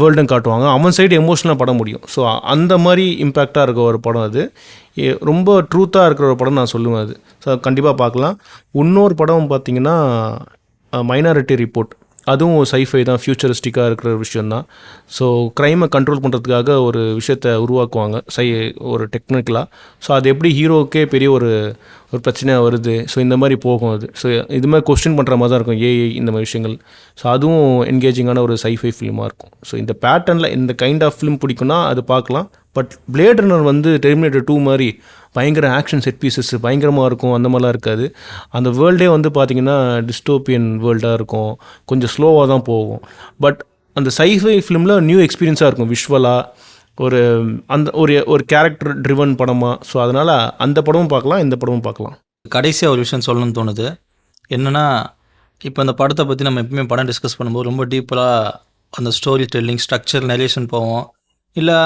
வேர்ல்டும் காட்டுவாங்க, அவன் சைடு எமோஷனலாக பட முடியும். ஸோ அந்த மாதிரி இம்பேக்டாக இருக்க ஒரு படம் அது. ரொம்ப ட்ரூத்தாக இருக்கிற ஒரு படம் நான் சொல்லுவேன் அது. ஸோ கண்டிப்பாக பார்க்கலாம். இன்னொரு படம் பார்த்திங்கன்னா மைனாரிட்டி ரிப்போர்ட். அதுவும் சைஃபை தான், ஃப்யூச்சரிஸ்டிக்காக இருக்கிற ஒரு விஷயந்தான். ஸோ க்ரைமை கண்ட்ரோல் பண்ணுறதுக்காக ஒரு விஷயத்தை உருவாக்குவாங்க ஒரு டெக்னிக்கலாக. ஸோ அது எப்படி ஹீரோவுக்கே பெரிய ஒரு பிரச்சனையாக வருது. ஸோ இந்த மாதிரி போகும் அது. ஸோ இது மாதிரி கொஸ்டின் பண்ணுற மாதிரி தான் இருக்கும் ஏஐ, இந்த மாதிரி விஷயங்கள். ஸோ அதுவும் என்கேஜிங்கான ஒரு சைஃபை ஃபிலிமாக இருக்கும். ஸோ இந்த பேட்டர்னில் இந்த கைண்ட் ஆஃப் ஃபிலிம் பிடிக்குன்னா அது பார்க்கலாம். பட் பிளேட் ரன்னர் வந்து டெர்மினேட்டர் 2 மாதிரி பயங்கர ஆக்ஷன் செட் பீசஸ் பயங்கரமாக இருக்கும், அந்த மாதிரிலாம் இருக்காது. அந்த வேர்ல்டே வந்து பார்த்திங்கன்னா டிஸ்டோப்பியன் வேர்ல்டாக இருக்கும், கொஞ்சம் ஸ்லோவாக தான் போகும். பட் அந்த சைஃபை ஃபிலிமில் நியூ எக்ஸ்பீரியன்ஸாக இருக்கும் விஷுவலாக, ஒரு கேரக்டர் ட்ரிவன் படமாக. ஸோ அதனால் அந்த படமும் பார்க்கலாம், இந்த படமும் பார்க்கலாம். கடைசியாக ஒரு விஷயம் சொல்லணும்னு தோணுது. என்னென்னா, இப்போ அந்த படத்தை பற்றி நம்ம எப்பவுமே படம் டிஸ்கஸ் பண்ணும்போது ரொம்ப டீப்பராக அந்த ஸ்டோரி டெல்லிங், ஸ்ட்ரக்சர், நரேஷன் போவோம், இல்லை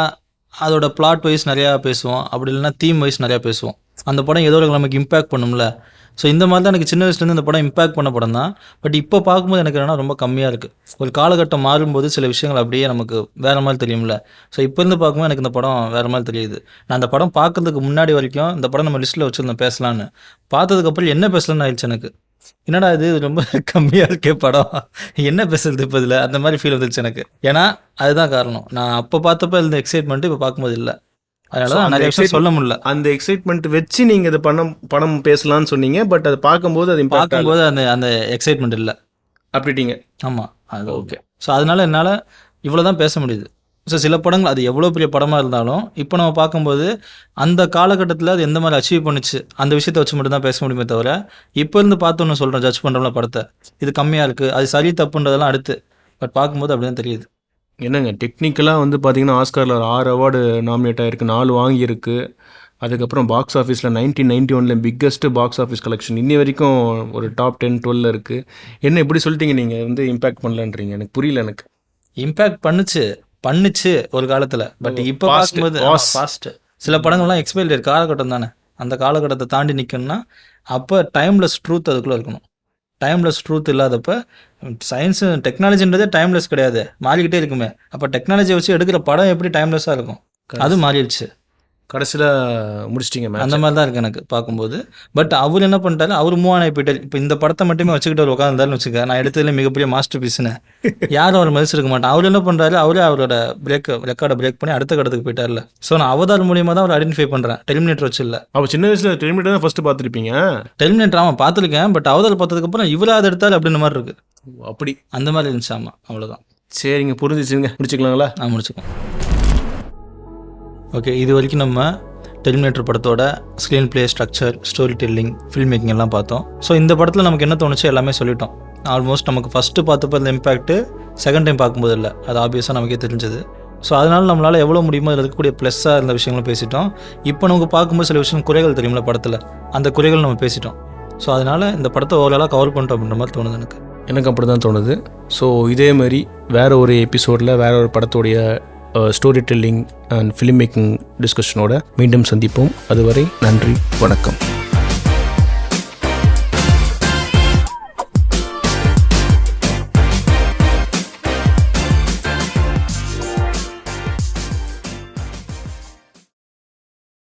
அதோட பிளாட் வைஸ் நிறையா பேசுவோம், அப்படி இல்லைன்னா தீம் வைஸ் நிறையா பேசுவோம். அந்த படம் ஏதோ நமக்கு இம்பேக்ட் பண்ணும்ல. ஸோ இந்த மாதிரி தான் எனக்கு சின்ன வயசுலேருந்து இந்த படம் இம்பேக்ட் பண்ண படம் தான். பட் இப்போ பார்க்கும்போது எனக்கு என்னன்னா ரொம்ப கம்மியாக இருக்குது. ஒரு காலகட்டம் மாறும்போது சில விஷயங்கள் அப்படியே நமக்கு வேறு மாதிரி தெரியும்ல. ஸோ இப்போ இருந்து பார்க்கும்போது எனக்கு இந்த படம் வேறு மாதிரி தெரியுது. நான் அந்த படம் பார்க்கறதுக்கு முன்னாடி வரைக்கும் இந்த படம் நம்ம லிஸ்ட்டில் வச்சுருந்தோம் பேசலான்னு, பார்த்ததுக்கப்புறம் என்ன பேசலான்னு ஆயிடுச்சு எனக்கு. என்னடா இது ரொம்ப கம்மியாக இருக்கே படம், என்ன பேசுறது இப்போ இதில், அந்த மாதிரி ஃபீல் வந்துச்சு எனக்கு. ஏன்னா அதுதான் காரணம், நான் அப்போ பார்த்தப்ப இந்த எக்ஸைட்மெண்ட்டு இப்போ பார்க்கும்போது இல்லை. அதனால தான் நிறைய விஷயம் சொல்ல முடியல. அந்த எக்ஸைட்மெண்ட் வச்சு நீங்கள் இது படம் பேசலான்னு சொன்னீங்க. பட் அது பார்க்கும்போது அந்த எக்ஸைட்மெண்ட் இல்லை அப்படிட்டீங்க. ஆமாம், அது ஓகே. ஸோ அதனால என்னால் இவ்வளோ தான் பேச முடியுது. ஸோ சில படங்கள் அது எவ்வளோ பெரிய படமாக இருந்தாலும் இப்போ நம்ம பார்க்கும்போது அந்த காலகட்டத்தில் அது எந்த மாதிரி அச்சீவ் பண்ணிச்சு அந்த விஷயத்தை வச்சு மட்டும் தான் பேச முடியுமே தவிர, இப்போ இருந்து பார்த்தோன்னு சொல்கிறோம், ஜட்ஜ் பண்ணுறோம்ல படத்தை, இது கம்மியாக இருக்குது, அது சரி தப்புன்றதெல்லாம் அடுத்து. பட் பார்க்கும்போது அப்படி தான் தெரியுது. என்னங்க டெக்னிக்கலாக வந்து பார்த்தீங்கன்னா ஆஸ்காரில் 6 அவார்டு நாமினேட் ஆகிருக்கு, 4 வாங்கியிருக்கு. அதுக்கப்புறம் பாக்ஸ் ஆஃபீஸில் 1991 பிக்கஸ்ட்டு பாக்ஸ் ஆஃபீஸ் கலெக்ஷன், இன்னி வரைக்கும் ஒரு டாப் 10-12 இருக்குது. என்ன இப்படி சொல்லிட்டீங்க நீங்கள் வந்து இம்பேக்ட் பண்ணலன்றீங்க? எனக்கு புரியல. எனக்கு இம்பேக்ட் பண்ணுச்சு ஒரு காலத்தில். பட் இப்போ பார்க்கும்போது ஃபாஸ்ட்டு சில படங்கள்லாம் எக்ஸ்பைரி காலகட்டம் தானே, அந்த காலகட்டத்தை தாண்டி நிற்கணும்னா அப்போ டைம்லெஸ் ட்ரூத் அதுக்குள்ளே இருக்கணும். டைம்லெஸ் ட்ரூத் இல்லாதப்ப சயின்ஸு டெக்னாலஜின்றதே டைம்லெஸ் கிடையாது, மாறிக்கிட்டே இருக்குமே. அப்போ டெக்னாலஜியை வச்சு எடுக்கிற படம் எப்படி டைம்லெஸ்ஸாக இருக்கும்? அது மாறிடுச்சு. கடைசியில் முடிச்சிட்டிங்க மேம். அந்த மாதிரி தான் இருக்குது எனக்கு பார்க்கும்போது. பட் அவர் என்ன பண்ணிட்டாரு, அவர் மூவ் ஆன் ஆகிட்டார். இப்போ இந்த படத்தை மட்டுமே வச்சுக்கிட்டு அவர் உட்காந்துருந்தாருன்னு வச்சுக்க, நான் எடுத்ததுல மிகப்பெரிய மாஸ்டர் பீஸ்னு யாரும் அவர் மதிச்சிருக்க மாட்டேன். அவர் என்ன பண்ணுறாரு, அவரே அவரோட ரெக்கார்டை பிரேக் பண்ணி அடுத்த கடத்துக்கு போயிட்டார்ல. ஸோ நான் அவதார் மூலியமாக தான் அவர் ஐடென்டிஃபை பண்ணுறேன், டெர்மினேட்டர் வச்சு இல்லை. அப்போ சின்ன வயசில் டெர்மினேட்டர் தான் ஃபஸ்ட்டு பார்த்துருப்பீங்க. டெர்மினேட்டர் ஆமாம் பார்த்துருக்கேன், பட் அவதார் பார்த்ததுக்கப்புறம் இவராக அதை எடுத்தார் அப்படின்ற மாதிரி இருக்குது. அப்படி அந்த மாதிரி இருந்துச்சு. ஆமாம், அவ்வளோதான். சரிங்க, புரிஞ்சிச்சுங்க. முடிச்சுக்கலாங்களா? நான் முடிச்சுக்கோம். ஓகே, இது வரைக்கும் நம்ம டெர்மினேட்டர் படத்தோட screen play, structure, story telling, film making எல்லாம் பார்த்தோம். ஸோ இந்த படத்தில் நமக்கு என்ன தோணுச்சு எல்லாமே சொல்லிட்டோம். ஆல்மோஸ்ட் நமக்கு ஃபஸ்ட்டு பார்த்தப்போ இந்த இம்பேக்ட்டு செகண்ட் டைம் பார்க்கும்போது இல்லை, அது ஆப்வியஸாக நமக்கே தெரிஞ்சது. ஸோ அதனால் நம்மளால் எவ்வளோ முடியுமோ அதில் இருக்கக்கூடிய ப்ளஸ்ஸாக இருந்த விஷயங்களும் பேசிட்டோம். இப்போ நமக்கு பார்க்கும்போது சில விஷயம் குறைகள் தெரியுமில்ல படத்தில், அந்த குறைகள் நம்ம பேசிட்டோம். ஸோ அதனால் இந்த படத்தை ஓவராலாக கவர் பண்ணிட்டோம் அப்படின்ற மாதிரி தோணுது எனக்கு அப்படி தான் தோணுது. ஸோ இதே மாதிரி வேறு ஒரு எபிசோடில் வேறு ஒரு படத்துடைய story telling and film making டிஸ்கஷனோட மீண்டும் சந்திப்போம். அதுவரை நன்றி, வணக்கம்.